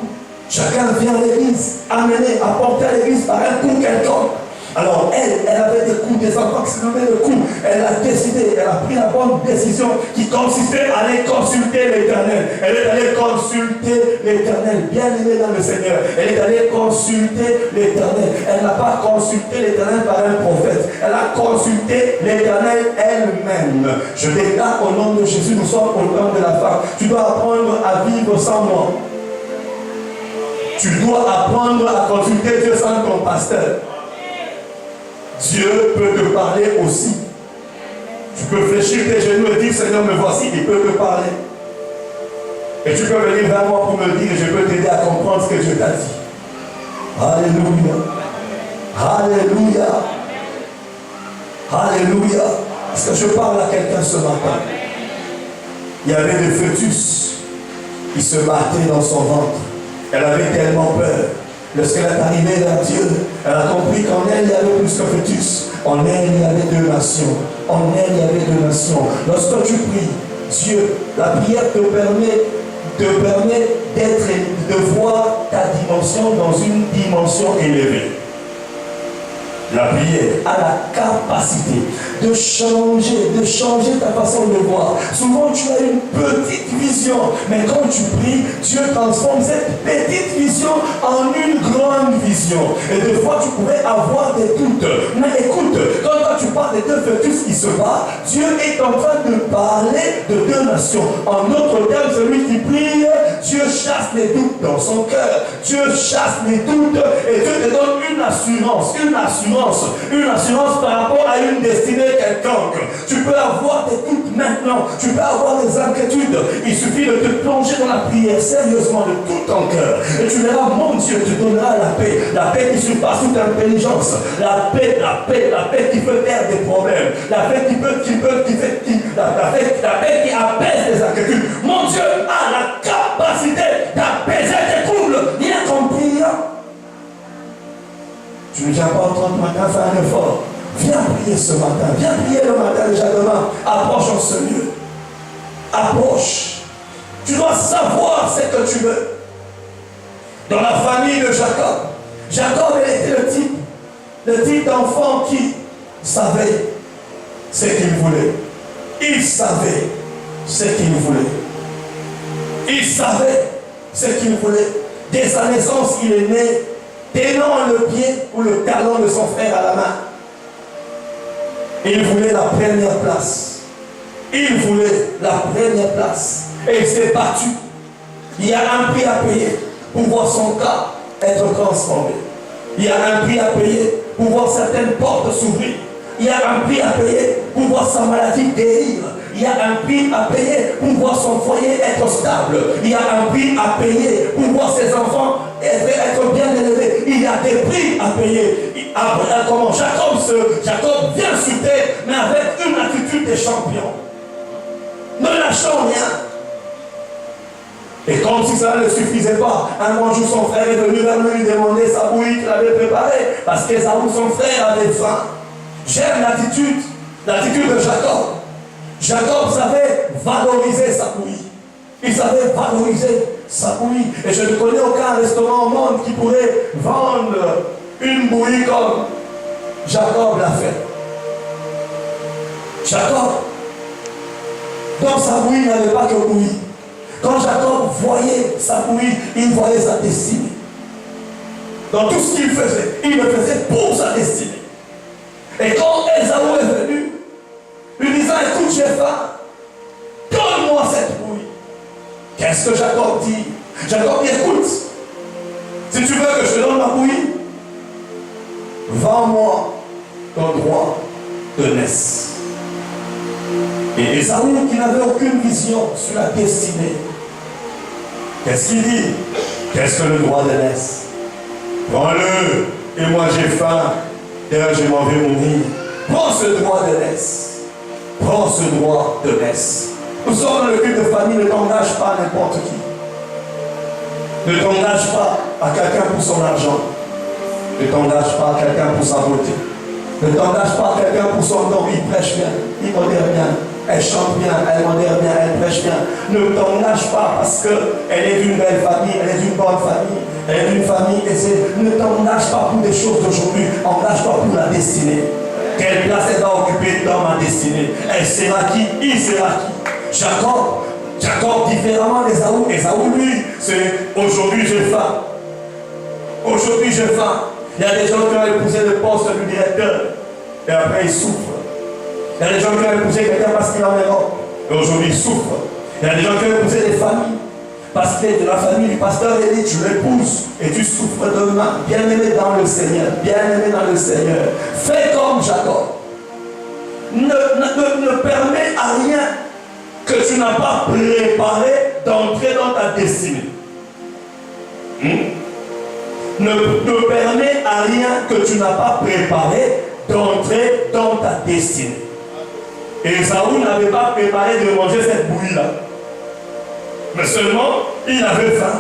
Chacun vient à l'église, amené, apporté à l'église par un coup quelconque. Alors elle avait des coups, des enfants qui se nommaient le coup. Elle a décidé, elle a pris la bonne décision qui consistait à aller consulter l'Éternel. Elle est allée consulter l'Éternel, bien aimée dans le Seigneur. Elle est allée consulter l'Éternel. Elle n'a pas consulté l'Éternel par un prophète. Elle a consulté l'Éternel elle-même. Je déclare au nom de Jésus, nous sommes au temps de la fin. Tu dois apprendre à vivre sans moi. Tu dois apprendre à consulter Dieu sans ton pasteur. Dieu peut te parler aussi. Tu peux fléchir tes genoux et dire Seigneur, me voici, il peut te parler. Et tu peux venir vers moi pour me dire, je peux t'aider à comprendre ce que Dieu t'a dit. Alléluia. Alléluia. Alléluia. Est-ce que je parle à quelqu'un ce matin? Il y avait des fœtus qui se battaient dans son ventre. Elle avait tellement peur. Lorsqu'elle est arrivée vers Dieu, elle a compris qu'en elle, il y avait plus qu'un fœtus. En elle, il y avait deux nations. En elle, il y avait deux nations. Lorsque tu pries, Dieu, la prière te permet de voir ta dimension dans une dimension élevée. La prière a la capacité de changer ta façon de voir. Souvent tu as une petite vision, mais quand tu pries, Dieu transforme cette petite vision en une grande vision. Et des fois tu pouvais avoir des doutes. Mais écoute, quand tu parles des deux fœtus qui se battent, Dieu est en train de parler de deux nations. En d'autres termes, celui qui prie, Dieu chasse les doutes dans son cœur. Dieu chasse les doutes et Dieu te donne une assurance par rapport à une destinée quelconque. Tu peux avoir des doutes maintenant, tu peux avoir des inquiétudes. Il suffit de te plonger dans la prière sérieusement de tout ton cœur. Et tu verras, mon Dieu te donnera la paix qui surpasse toute intelligence, la paix qui peut faire des problèmes, la paix qui apaise les inquiétudes. Mon Dieu a la capacité d'apaiser tes troubles, rien compris. Tu ne viens pas au 30 matin faire un effort. Viens prier ce matin. Viens prier le matin déjà demain. Approche en ce lieu. Approche. Tu dois savoir ce que tu veux. Dans la famille de Jacob, il était le type d'enfant qui savait ce qu'il voulait. Il savait ce qu'il voulait. Il savait ce qu'il voulait. Dès sa naissance, il est né tenant le pied ou le talon de son frère à la main. Il voulait la première place. Il voulait la première place. Et il s'est battu. Il y a un prix à payer pour voir son cas être transformé. Il y a un prix à payer pour voir certaines portes s'ouvrir. Il y a un prix à payer pour voir sa maladie guérir. Il y a un prix à payer pour voir son foyer être stable. Il y a un prix à payer pour voir ses enfants être bien élevés. Il y a des prix à payer. Comment Jacob vient sur terre, mais avec une attitude de champion. Ne lâchons rien. Et comme si cela ne suffisait pas, un bon jour son frère est venu vers lui demander sa bouillie qu'il avait préparée, parce qu'Ésaü, son frère, avait faim. J'aime l'attitude de Jacob. Jacob savait valoriser sa bouillie. Il savait valoriser sa bouillie. Et je ne connais aucun restaurant au monde qui pourrait vendre une bouillie comme Jacob l'a fait. Jacob, dans sa bouillie, il n'avait pas que bouillie. Quand Jacob voyait sa bouillie, il voyait sa destinée. Dans tout ce qu'il faisait, il le faisait pour sa destinée. Et quand Ésaü est venu, lui disant, écoute, j'ai faim, donne-moi cette bouillie. Qu'est-ce que Jacob dit? Jacob dit, écoute, si tu veux que je te donne ma bouillie, vends-moi ton droit de naissance. Et Ésaü, qui n'avait aucune vision sur la destinée, qu'est-ce qu'il dit? Qu'est-ce que le droit de naissance? Prends-le, et moi j'ai faim, d'ailleurs je m'en vais mourir. Prends ce droit de naissance. Prends ce droit de naissance. Nous sommes dans le culte de famille, ne t'engage pas à n'importe qui. Ne t'engage pas à quelqu'un pour son argent. Ne t'engage pas à quelqu'un pour sa beauté. Ne t'engage pas à quelqu'un pour son nom. Il prêche bien, il modère bien, elle chante bien, elle modère bien, elle prêche bien. Ne t'engage pas parce qu'elle est d'une belle famille, elle est d'une bonne famille, elle est d'une famille aisée. Ne t'engage pas pour des choses d'aujourd'hui, engage-toi pour la destinée. Quelle place elle va occuper dans ma destinée? Elle sera qui? Il sera qui? Jacob différemment d'Ésaü. Ésaü, lui, c'est aujourd'hui j'ai faim. Aujourd'hui j'ai faim. Il y a des gens qui ont épousé le poste du directeur et après ils souffrent. Il y a des gens qui ont épousé quelqu'un parce qu'il en est mort et aujourd'hui ils souffrent. Il y a des gens qui ont épousé des familles parce qu'il est de la famille du pasteur Élie, tu l'épouses et tu souffres demain. Bien-aimé dans le Seigneur, bien-aimé dans le Seigneur. Fais comme Jacob. Ne permets à rien que tu n'as pas préparé d'entrer dans ta destinée. Ne permets à rien que tu n'as pas préparé d'entrer dans ta destinée. Et Ésaü n'avait pas préparé de manger cette bouillie-là. Mais seulement, il avait faim.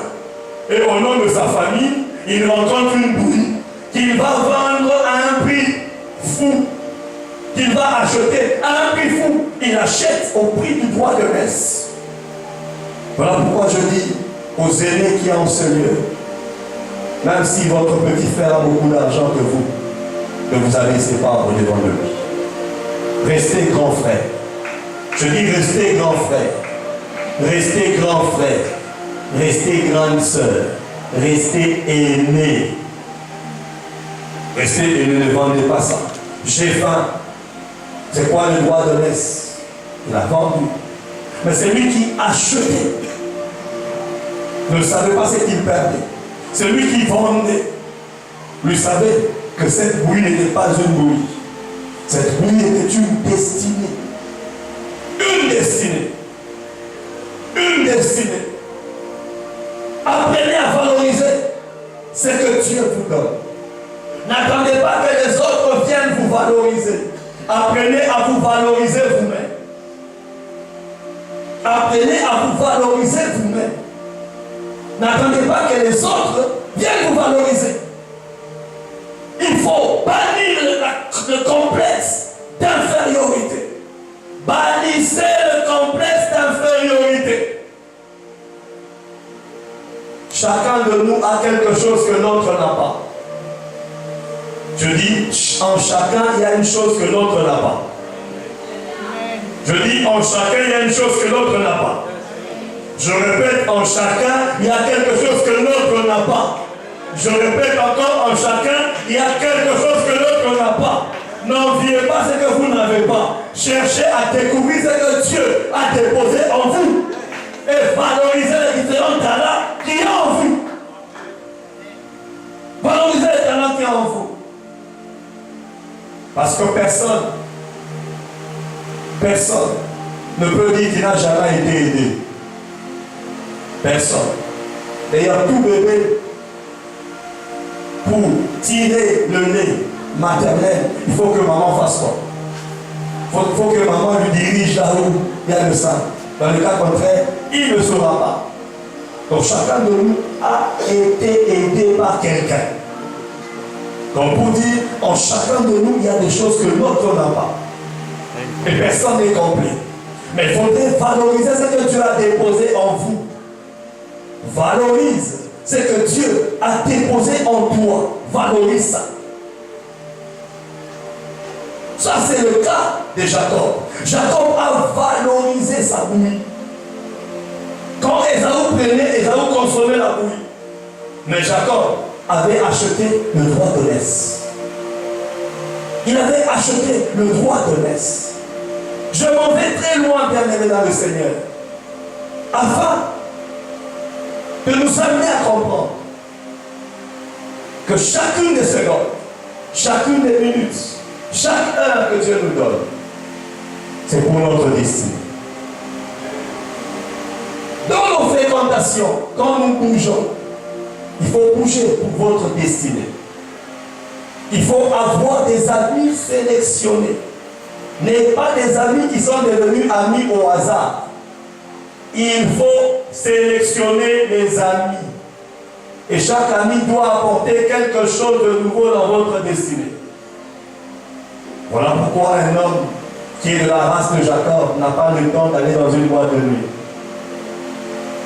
Et au nom de sa famille, il rencontre une bouillie qu'il va vendre à un prix fou. Qu'il va acheter à un prix fou. Il achète au prix du droit de naissance. Voilà pourquoi je dis aux aînés qui ont ce lieu, même si votre petit frère a beaucoup d'argent que vous, ne vous abaissez pas au devant de lui. Restez grand frère. Je dis restez grand frère. Restez grand frère. Restez grande sœur. Restez aîné. Restez et ne vendez pas ça. J'ai faim. C'est quoi le droit de naissance? Il a vendu. Mais c'est lui qui achetait. Ne savait pas ce qu'il perdait. C'est lui qui vendait. Lui savait que cette bouillie n'était pas une bouillie. Cette bouillie était une destinée. Une destinée. Une destinée. Apprenez à valoriser ce que Dieu vous donne. N'attendez pas que les autres viennent vous valoriser. Apprenez à vous valoriser vous-même. Apprenez à vous valoriser vous-même. N'attendez pas que les autres viennent vous valoriser. Il faut bannir le complexe d'infériorité. Bannissez le complexe d'infériorité. Chacun de nous a quelque chose que l'autre n'a pas. Je dis, en chacun, il y a une chose que l'autre n'a pas. Je dis en chacun, il y a une chose que l'autre n'a pas. Je répète, en chacun, il y a quelque chose que l'autre n'a pas. Je répète encore, en chacun, il y a quelque chose que l'autre n'a pas. N'enviez pas ce que vous n'avez pas. Cherchez à découvrir ce que Dieu a déposé en vous. Et valorisez les différents talents qu'il y a en vous. Valorisez les talents qu'il y a en vous. Parce que personne ne peut dire qu'il n'a jamais été aidé. Personne. D'ailleurs, tout bébé, pour tirer le lait maternel, il faut que maman fasse quoi? Il faut que maman lui dirige là où il y a le sang. Dans le cas contraire, il ne saura pas. Donc chacun de nous a été aidé par quelqu'un. Donc pour dire, en chacun de nous, il y a des choses que l'autre n'a pas. Et personne n'est complet. Mais il faudrait valoriser ce que Dieu a déposé en vous. Valorise ce que Dieu a déposé en toi. Valorise ça. Ça, c'est le cas de Jacob. Jacob a valorisé sa bouillie. Quand Ésaü prenait, Ésaü consommait la bouillie. Mais Jacob avait acheté le droit de l'aise. Il avait acheté le droit de l'aise. Je m'en vais très loin, bien-aimé dans le Seigneur, afin de nous amener à comprendre que chacune des secondes, chacune des minutes, chaque heure que Dieu nous donne, c'est pour notre destinée. Dans nos fréquentations, quand nous bougeons, il faut bouger pour votre destinée. Il faut avoir des amis sélectionnés. N'est pas des amis qui sont devenus amis au hasard. Il faut sélectionner les amis. Et chaque ami doit apporter quelque chose de nouveau dans votre destinée. Voilà pourquoi un homme qui est de la race de Jacob n'a pas le temps d'aller dans une boîte de nuit.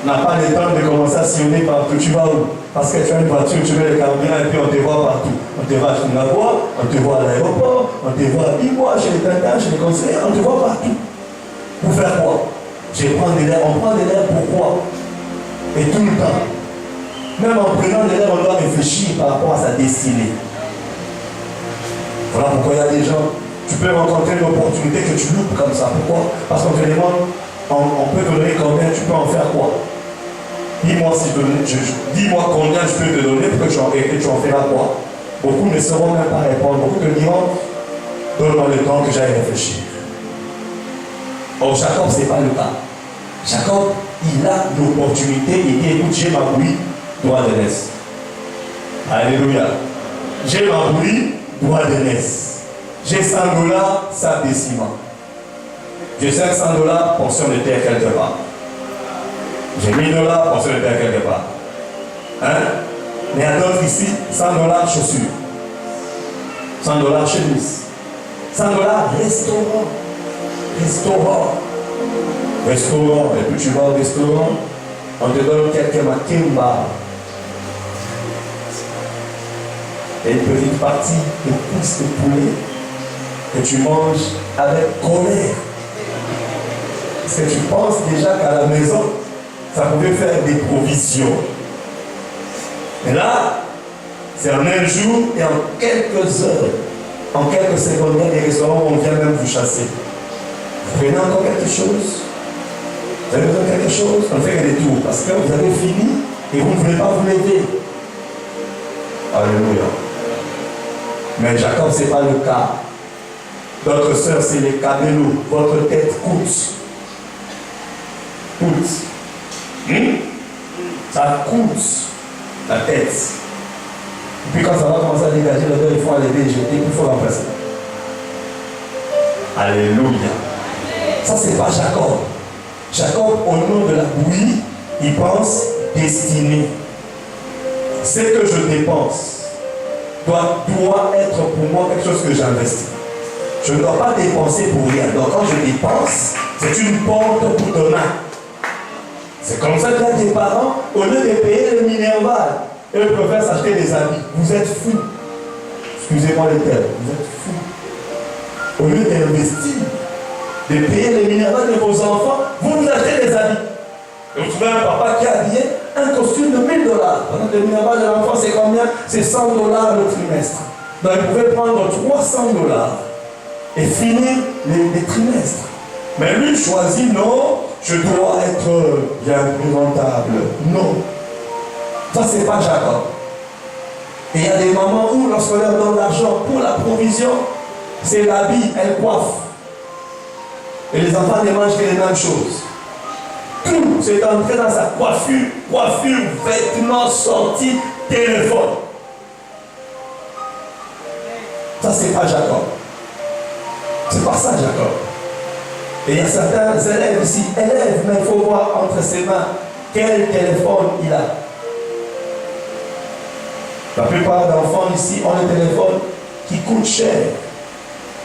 N'a pas le temps de commencer à sillonner partout. Tu vas où? Parce que tu as une voiture, tu mets le carburant et puis on te voit partout. On te voit à Singapour, on te voit à l'aéroport, on te voit à Bibois, chez les tintins, chez les conseillers, on te voit partout. Pour faire quoi? On prend de l'air pourquoi? Et tout le temps. Même en prenant de l'air, on doit réfléchir par rapport à sa destinée. Voilà pourquoi il y a des gens, tu peux rencontrer une opportunité que tu loupes comme ça. Pourquoi? Parce qu'on te demande, on peut te donner combien, tu peux en faire quoi? Dis-moi combien je peux te donner pour que tu en feras quoi? Beaucoup ne sauront même pas répondre. Beaucoup te diront, donne-moi le temps que j'aille réfléchir. Or, Jacob, ce n'est pas le cas. Jacob, il a l'opportunité, il dit, écoute, j'ai ma bouillie, droit de l'aise. Alléluia. J'ai ma bouillie, droit de l'aise. J'ai $100, sac de ciment. J'ai $500, portion de terre quelque part. J'ai $1000, portion de terre quelque part. Hein? Mais il y a d'autres ici, $100 chaussures. $100 chemise. $100 restaurant. Restaurant. Et puis tu vas au restaurant, on te donne quelques makimba. Et une petite partie de pousse de poulet que tu manges avec colère. Parce que tu penses déjà qu'à la maison, ça pouvait faire des provisions. Mais là, c'est en un jour et en quelques heures, en quelques secondes, il y a des restaurants où on vient même vous chasser. Vous prenez encore quelque chose? Vous avez besoin de quelque chose? On fait des tours parce que vous avez fini et vous ne voulez pas vous lever. Alléluia. Mais Jacob, ce n'est pas le cas. D'autres sœurs, c'est les camélos. Votre tête coûte. Ça coûte la tête. Et puis quand ça va commencer à dégager le dos, il faut enlever et jeter, il faut remplacer. Alléluia. Ça, c'est pas Jacob. Jacob, au nom de la bouillie, il pense destinée. Ce que je dépense doit être pour moi quelque chose que j'investis. Je ne dois pas dépenser pour rien. Donc quand je dépense, c'est une porte pour demain. C'est comme ça qu'il y a des parents, au lieu de payer le Minerval, eux préfèrent s'acheter des habits. Vous êtes fous. Excusez-moi le terme, vous êtes fous. Au lieu d'investir de payer les minéraux de vos enfants, vous achetez des habits. Et vous trouvez un papa qui a habillé un costume de 1000 $. Pendant que le minéraux de l'enfant, c'est combien? C'est 100 $ le trimestre. Donc vous pouvez prendre 300 $ et finir les trimestres. Mais lui choisit, non, je dois être bien plus rentable. Non. Ça, c'est pas Jacob. Et il y a des moments où, lorsqu'on leur donne l'argent pour la provision, c'est l'habit, elle coiffe. Et les enfants ne mangent que les mêmes choses. Tout c'est entré dans sa coiffure, vêtements, sorties, téléphone. Ça, c'est pas Jacob. C'est pas ça, Jacob. Et il y a certains élèves ici, mais il faut voir entre ses mains quel téléphone il a. La plupart d'enfants ici ont des téléphones qui coûtent cher.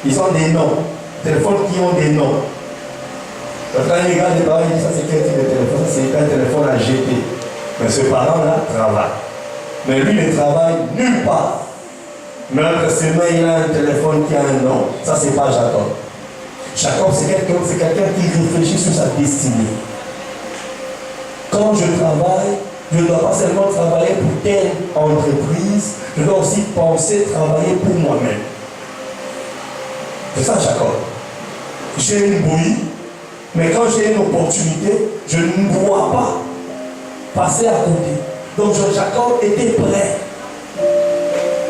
Ils ont des noms. Téléphones qui ont des noms. Quand il regarde les parents, il dit ça c'est quel type de téléphone? Ça c'est un téléphone à jeter. Mais ce parent-là travaille. Mais lui ne travaille nulle part. Mais entre ses mains, il a un téléphone qui a un nom. Ça c'est pas Jacob. Jacob c'est quelqu'un qui réfléchit sur sa destinée. Quand je travaille, je ne dois pas seulement travailler pour telle entreprise, je dois aussi penser travailler pour moi-même. C'est ça Jacob. J'ai une bouillie, mais quand j'ai une opportunité, je ne dois pas passer à côté. Donc Jacob était prêt.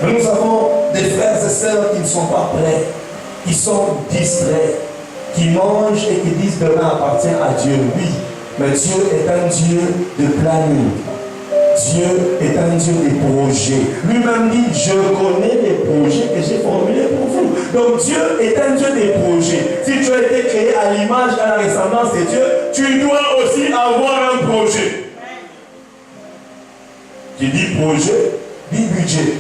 Mais nous avons des frères et sœurs qui ne sont pas prêts, qui sont distraits, qui mangent et qui disent demain appartient à Dieu. Oui, mais Dieu est un Dieu de planning. Dieu est un Dieu des projets. Lui-même dit, je connais les projets que j'ai formulés pour vous. Donc Dieu est un Dieu des projets. Si tu as été créé à l'image, à la ressemblance de Dieu, tu dois aussi avoir un projet. Qui dit projet, dit budget.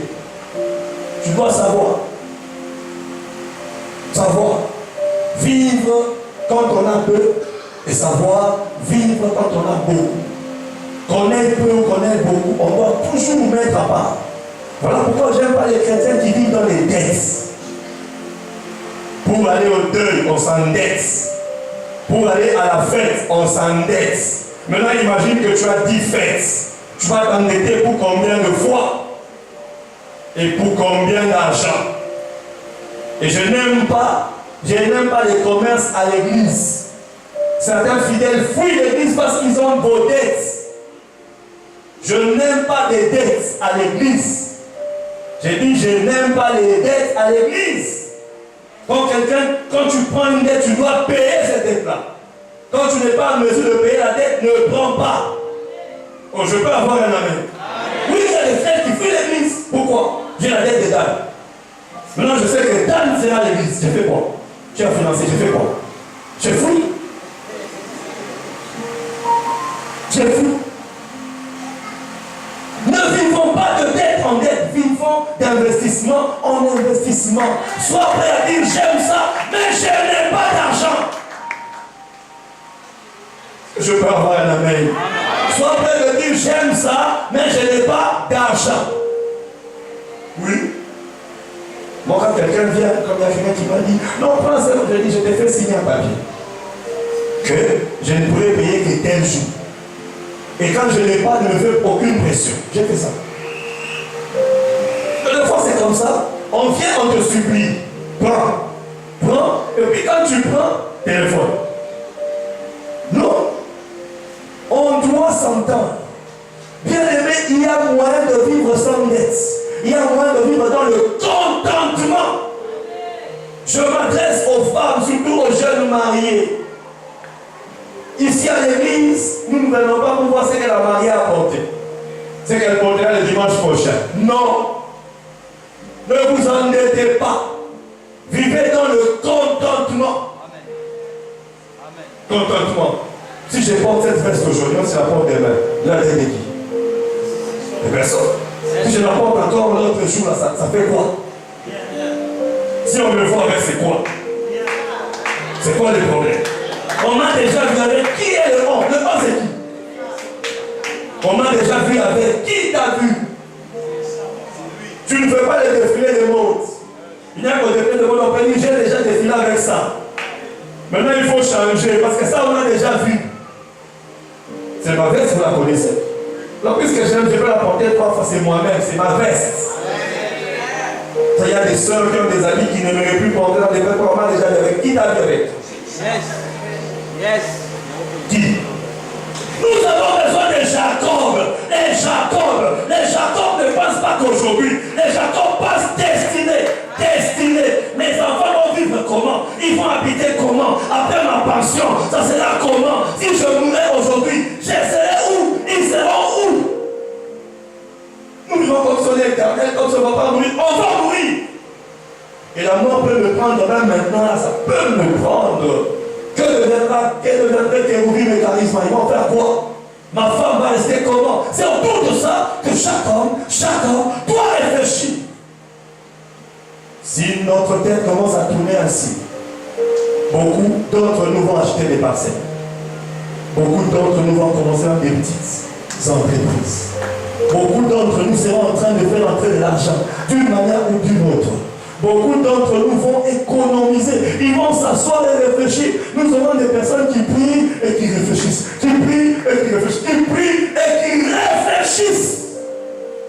Tu dois savoir. Savoir vivre quand on a peu et savoir vivre quand on a beaucoup. Connaître peu ou connaître beaucoup, on doit toujours mettre à part. Voilà pourquoi je n'aime pas les chrétiens qui vivent dans les dettes. Pour aller au deuil, on s'endette. Pour aller à la fête, on s'endette. Maintenant, imagine que tu as 10 fêtes. Tu vas t'endetter pour combien de fois? Et pour combien d'argent? Et je n'aime pas les commerces à l'église. Certains fidèles fuient l'église parce qu'ils ont vos dettes. Je n'aime pas les dettes à l'église. J'ai dit, je n'aime pas les dettes à l'église. Quand tu prends une dette, tu dois payer cette dette-là. Quand tu n'es pas en mesure de payer la dette, ne prends pas. Oh, je peux avoir un amen. Oui, il y a des frères qui fuient l'église. Pourquoi? J'ai la dette de Dan. Maintenant, je sais que Dan sera à l'église. J'ai fait quoi? Tu as financé, j'ai fait quoi? J'ai fui. J'ai fui. Ne vivons pas de dette en dette, vivons d'investissement en investissement. Sois prêt à dire j'aime ça, mais je n'ai pas d'argent. Je peux avoir un amen. Sois prêt à dire j'aime ça, mais je n'ai pas d'argent. Oui. Moi, quand quelqu'un vient, comme il y a quelqu'un qui m'a dit non, prends ça, je dis je t'ai fait signer un papier que je ne pourrais payer que tel jour. Et quand je n'ai pas, ne me fais aucune pression. J'ai fait ça. Des fois, c'est comme ça. On vient, on te supplie. Prends. Et puis quand tu prends, téléphone. Non. On doit s'entendre. Bien aimé, il y a moyen de vivre sans dette. Il y a moyen de vivre dans le contentement. Je m'adresse aux femmes, surtout aux jeunes mariés. Ici à l'église, nous ne venons pas pour voir ce que la mariée a apporté. Ce qu'elle portera le dimanche prochain. Non. Ne vous endettez pas. Vivez dans le contentement. Amen. Contentement. Si je porte cette veste aujourd'hui, c'est la porte demain. Là, elle est qui? Les personnes. Si je la porte encore l'autre jour, là, ça fait quoi? Si on me voit avec, c'est quoi? C'est quoi le problème? On m'a déjà vu avec qui est le on? Le on c'est qui? On m'a déjà vu avec qui t'a vu? Tu ne fais pas les défilés de mode. Il n'y a qu'au défilé de mode, on peut dire j'ai déjà défilé avec ça. Maintenant, il faut changer, parce que ça, on a déjà vu. C'est ma veste, vous la connaissez. La plus que j'aime, je peux la porter 3 fois, c'est moi-même, c'est ma veste. Il y a des sœurs qui ont des habits qui n'aimeraient plus porter dans des vêtements normales déjà avec. Qui t'a vu avec? Yes. Yes. Qui? Nous avons besoin de Jacob. Les Jacob ne pensent pas qu'aujourd'hui. Les Jacob pensent destinés. Mes enfants vont vivre comment? Ils vont habiter comment? Après ma pension, ça sera comment? Si je mourais aujourd'hui, je serai où? Ils seront où? Nous vivons comme sur l'éternel, comme si on ne va pas mourir. On va mourir. Et la mort peut me prendre même maintenant, là, ça peut me prendre. Quel deviendrait Kéroubi mes charismes? Ils vont faire quoi? Ma femme va rester comment? C'est autour de ça que chaque homme doit réfléchir. Si notre tête commence à tourner ainsi, beaucoup d'entre nous vont acheter des parcelles. Beaucoup d'entre nous vont commencer à des petites entreprises. Beaucoup d'entre nous seront en train de faire entrer de l'argent d'une manière ou d'une autre. Beaucoup d'entre nous vont économiser. Ils vont s'asseoir et réfléchir. Nous avons des personnes qui prient et qui réfléchissent. Qui prient et qui réfléchissent. Qui prient et qui réfléchissent.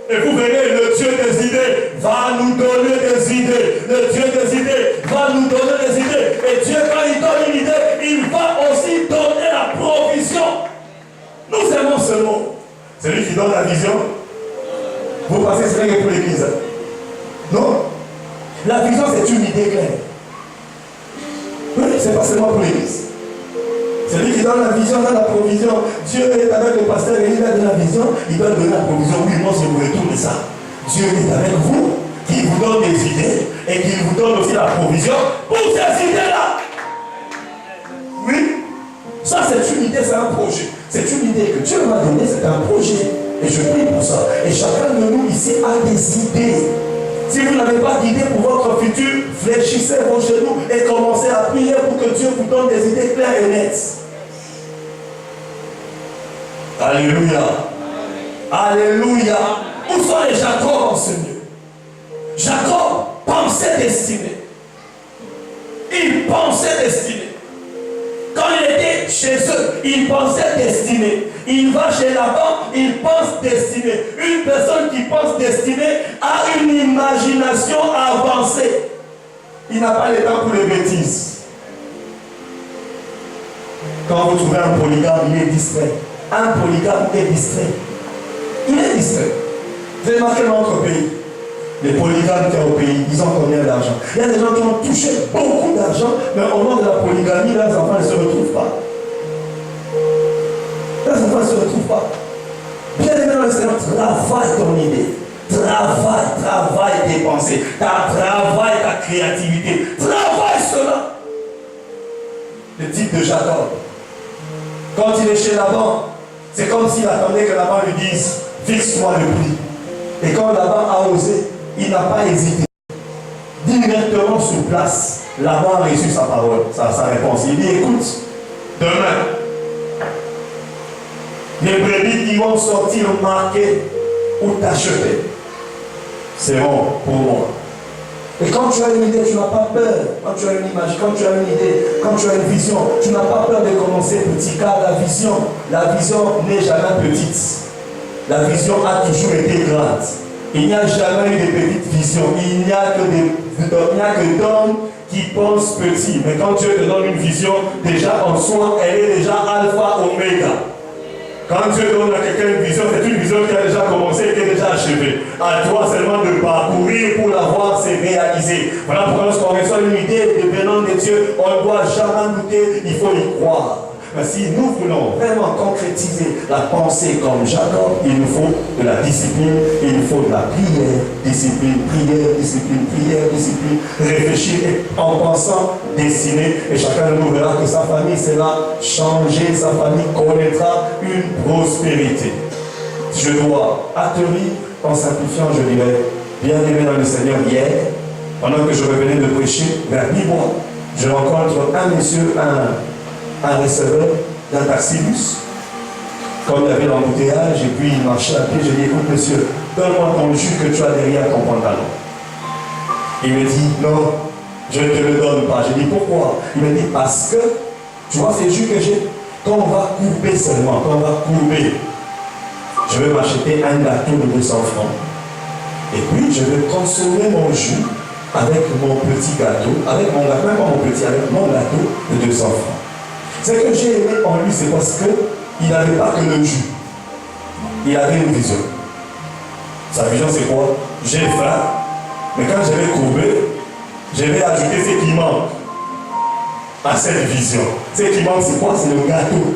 Et vous verrez, le Dieu des idées va nous donner des idées. Le Dieu des idées va nous donner des idées. Et Dieu, quand il donne une idée, il va aussi donner la provision. Nous aimons ce mot. C'est lui qui donne la vision. Vous pensez que c'est rien pour l'église? Non? La vision, c'est une idée claire. Oui, c'est pas seulement pour l'église. C'est lui qui donne la vision, donne la provision. Dieu est avec le pasteur et il a donné la vision, il doit donner la provision. Oui, moi, je vous retourne ça. Dieu est avec vous, qui vous donne des idées et qui vous donne aussi la provision pour ces idées-là. Oui, ça, c'est une idée, c'est un projet. C'est une idée que Dieu m'a donnée, c'est un projet. Et je prie pour ça. Et chacun de nous ici a des idées. Si vous n'avez pas d'idée pour votre futur, fléchissez vos genoux et commencez à prier pour que Dieu vous donne des idées claires et nettes. Alléluia. Alléluia. Où sont les Jacob en ce lieu? Jacob pensait destiné. Il pensait destiné. Quand il était chez eux, il pensait destiné. Il va chez Laban, il pense destiné. Une personne qui pense destiné a une imagination avancée. Il n'a pas le temps pour les bêtises. Quand vous trouvez un polygame, il est distrait. Un polygame est distrait. Il est distrait. Vous avez marqué dans notre pays. Les polygames qui sont au pays, ils ont combien d'argent? Il y a des gens qui ont touché beaucoup d'argent, mais au nom de la polygamie, leurs enfants ne se retrouvent pas. Leurs enfants ne se retrouvent pas. Bien aimé dans le Seigneur, travaille ton idée. Travaille tes pensées. Travaille ta créativité. Travaille cela. Le type de Jacob. Quand il est chez Laban, c'est comme s'il attendait que Laban lui dise, fixe-moi le prix. Et quand Laban a osé, il n'a pas hésité. Directement sur place, Laban a reçu sa parole, sa réponse. Il dit, écoute, demain, les brebis qui vont sortir marquées ou t'acheter seront pour moi. Et quand tu as une idée, tu n'as pas peur. Quand tu as une image, quand tu as une idée, quand tu as une vision, tu n'as pas peur de commencer petit, car la vision n'est jamais petite. La vision a toujours été grande. Il n'y a jamais eu de petites visions. Il n'y a que d'hommes qui pensent petit. Mais quand Dieu te donne une vision, déjà en soi, elle est déjà alpha, oméga. Quand Dieu donne à quelqu'un une vision, c'est une vision qui a déjà commencé et qui est déjà achevée. À toi seulement de parcourir pour la voir se réaliser. Voilà pourquoi lorsqu'on reçoit une idée de venant de Dieu, on ne doit jamais douter, il faut y croire. Mais si nous voulons vraiment concrétiser la pensée comme Jacob, il nous faut de la discipline, il nous faut de la prière, discipline, réfléchir en pensant, dessiner, et chacun de nous verra que sa famille sera changée, sa famille connaîtra une prospérité. Je dois atterrir en simplifiant, je dirais, bien aimé dans le Seigneur, hier, pendant que je revenais de prêcher, vers mi-mois, je rencontre un monsieur, un receveur d'un taxibus. Comme il y avait l'embouteillage et puis il marchait à pied, je dis, écoute monsieur, donne-moi ton jus que tu as derrière ton pantalon. Il me dit, non, Je ne te le donne pas. Je dis pourquoi? Il me dit parce que, tu vois, ces jus que j'ai, quand on va couper seulement, quand on va couper, je vais m'acheter un gâteau de 200 francs. Et puis, je vais consommer mon jus avec mon petit gâteau, avec mon gâteau, même pas mon petit, avec mon gâteau de 200 francs. Ce que j'ai aimé en lui, c'est parce qu'il n'avait pas que le jus. Il avait une vision. Sa vision, c'est quoi? J'ai faim, mais quand je vais couper, je vais ajouter ce qui manque à cette vision. Ce qui manque, c'est quoi? C'est le gâteau.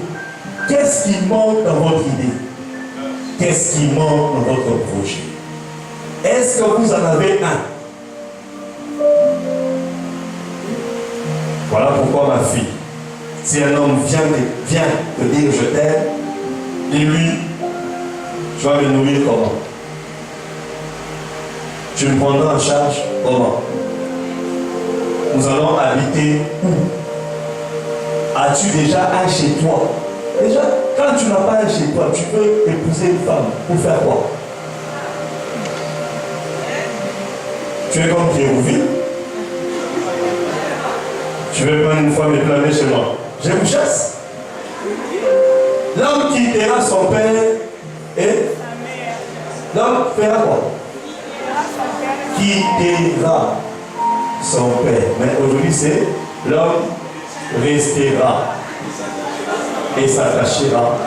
Qu'est-ce qui manque dans votre idée? Qu'est-ce qui manque dans votre projet? Est-ce que vous en avez un? Voilà pourquoi ma fille, si un homme vient te dire je t'aime, dis-lui, tu vas me nourrir comment? Tu me prendras en charge comment? Nous allons habiter où? As-tu déjà un chez toi? Déjà, quand tu n'as pas un chez toi, tu peux épouser une femme pour faire quoi? Tu es comme Pierre-Ouville. Tu veux prendre une femme et planer chez moi. Je vous chasse. L'homme quittera son père et l'homme fera quoi? Quittera son père. Mais aujourd'hui, c'est l'homme restera et s'attachera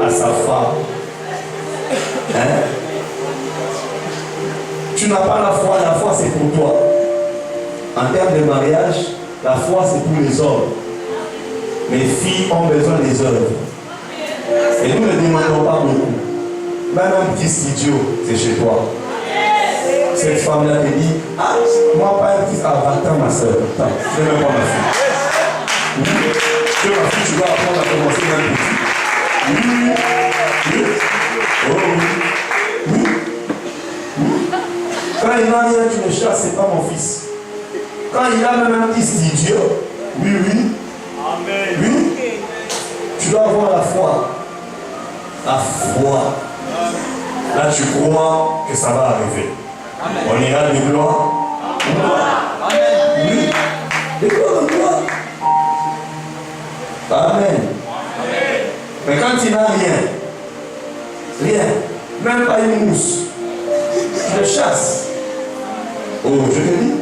à sa femme. Hein? Tu n'as pas la foi c'est pour toi. En termes de mariage, la foi c'est pour les hommes. Les filles ont besoin des œuvres. Et nous ne demandons pas beaucoup. Même un petit studio, c'est chez toi. Cette femme-là te dit, ah, moi pas un petit à 20 ans ma soeur. Attends, je ne même pas ma fille. Que ma fille, tu dois apprendre à commencer même petit. Oui. Oh oui. Oui. Quand il n'a rien, tu me chasses, c'est pas mon fils. Quand il a même un petit studio, oui. Amen. Oui. Tu dois avoir la foi. La foi. Là, tu crois que ça va arriver. Amen. On ira de gloire. Amen. Oui. De gloire. Amen. Amen. Mais quand il n'a rien, même pas une mousse, tu le chasses. Oh, je te dis,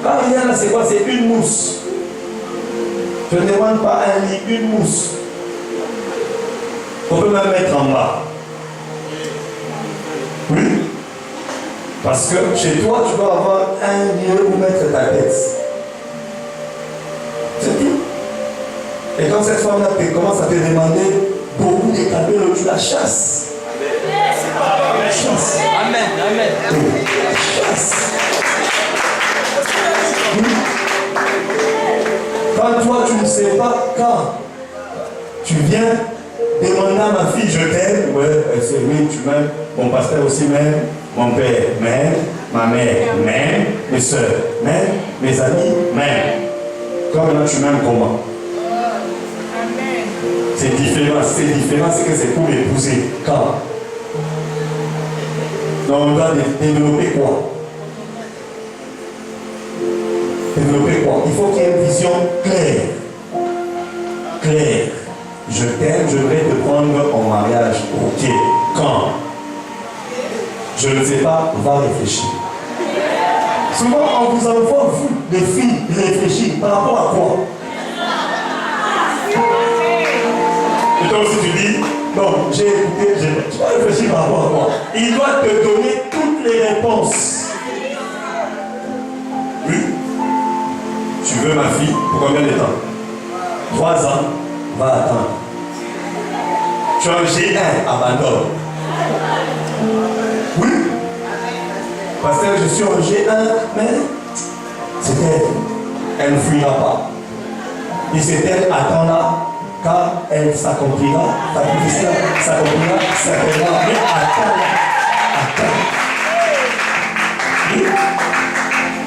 quand rien là, c'est quoi? C'est une mousse. Je ne demande pas un lit, une mousse. On peut même mettre en bas. Oui. Parce que chez toi, tu dois avoir un lieu où mettre ta tête. C'est tout. Et quand cette femme-là commence à te demander beaucoup de cadeaux, tu la chasses. Chasse. Amen. Amen. Chasse. Oui. Quand toi, tu ne sais pas quand tu viens demander à ma fille, je t'aime, ouais, c'est oui, tu m'aimes, mon pasteur aussi m'aime, mon père m'aime, ma mère m'aime, mes soeurs m'aiment, mes amis m'aiment. Toi maintenant tu m'aimes comment? C'est différent, c'est que c'est pour l'épouser. Quand? Donc on doit développer quoi? Développer quoi? Il faut qu'il y ait une vision claire. Claire. Je t'aime, je vais te prendre en mariage. Ok. Quand? Je ne sais pas, va réfléchir. Souvent on vous envoie, vous, des filles, réfléchir par rapport à quoi? Et toi aussi tu dis, non, j'ai écouté, tu vas réfléchir par rapport à quoi? Il doit te donner toutes les réponses. Oui. Tu veux ma fille pour combien de temps? 3 ans, va attendre. Tu as un G1, abandonne. Oui. Parce que je suis en G1, mais c'est elle. Elle ne fuira pas. Et c'est elle, attends-la, car elle s'accomplira. Ta profession s'accomplira, s'accomplira. Mais attends-la. Attends. Oui.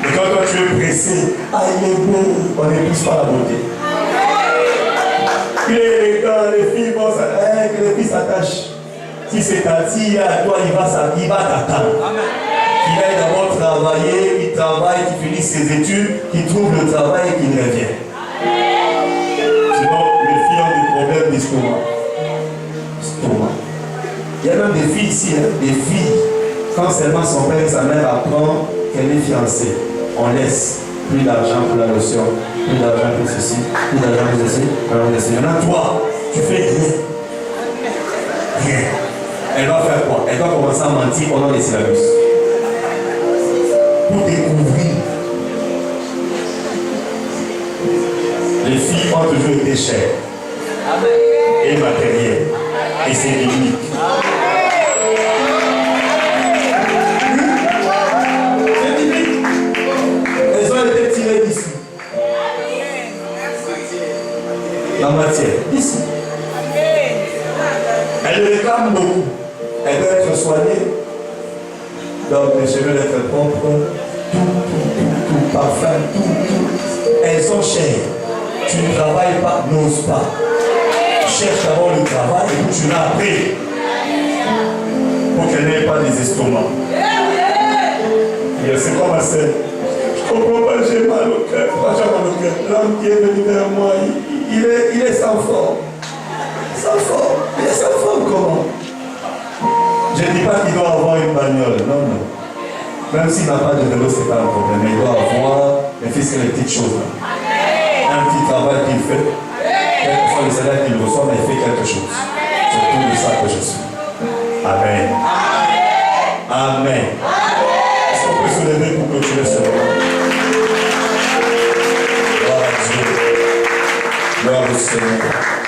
Et quand toi tu es pressé, ah il est beau, on n'épouse pas la beauté. Quand les filles vont s'attacher, que les filles s'attachent. Si à toi, il va t'attendre. Il aille d'abord travailler, il travaille, qui finit ses études, qui trouve le travail et qui revient. Sinon, les filles ont des problèmes d'estomac. Il y a même des filles ici, hein, des filles. Quand seulement son père et sa mère apprennent qu'elle est fiancée, on laisse plus d'argent pour la lotion, plus d'argent pour ceci, plus d'argent pour ceci, Maintenant, toi, tu fais rien. Rien. Elle va faire quoi? Elle va commencer à mentir pendant les syllabus. Pour découvrir. Les filles ont toujours été chères. Et matérielles. Et c'est biblique. C'est biblique. Elles ont été tirées d'ici. La matière, ici. Elle le réclame beaucoup. Elle doit être soignée. Donc les cheveux doivent être propres. Tout, parfum, tout. Elles sont chères. Tu ne travailles pas, n'ose pas. Cherche d'abord le travail et puis tu l'as appris. Pour qu'elle n'ait pas des estomacs. Et c'est comme ma sœur. Je ne comprends pas, j'ai mal au cœur. J'ai mal au cœur. L'homme qui est venu vers moi, il est sans forme. Sans forme. Il est sans forme comment? Je ne dis pas qu'il doit avoir une bagnole. Non, non. Même s'il n'a pas de vélo, ce n'est pas un problème. Mais il doit avoir, mais fils que les petites choses là. Un petit travail qu'il fait. Quel que soit le salaire qu'il reçoit, mais il fait quelque chose. C'est tout de ça que je suis. Amen. Amen. Est-ce qu'on peut se lever pour clôturer ce moment? Gloire à Dieu. Gloire au Seigneur.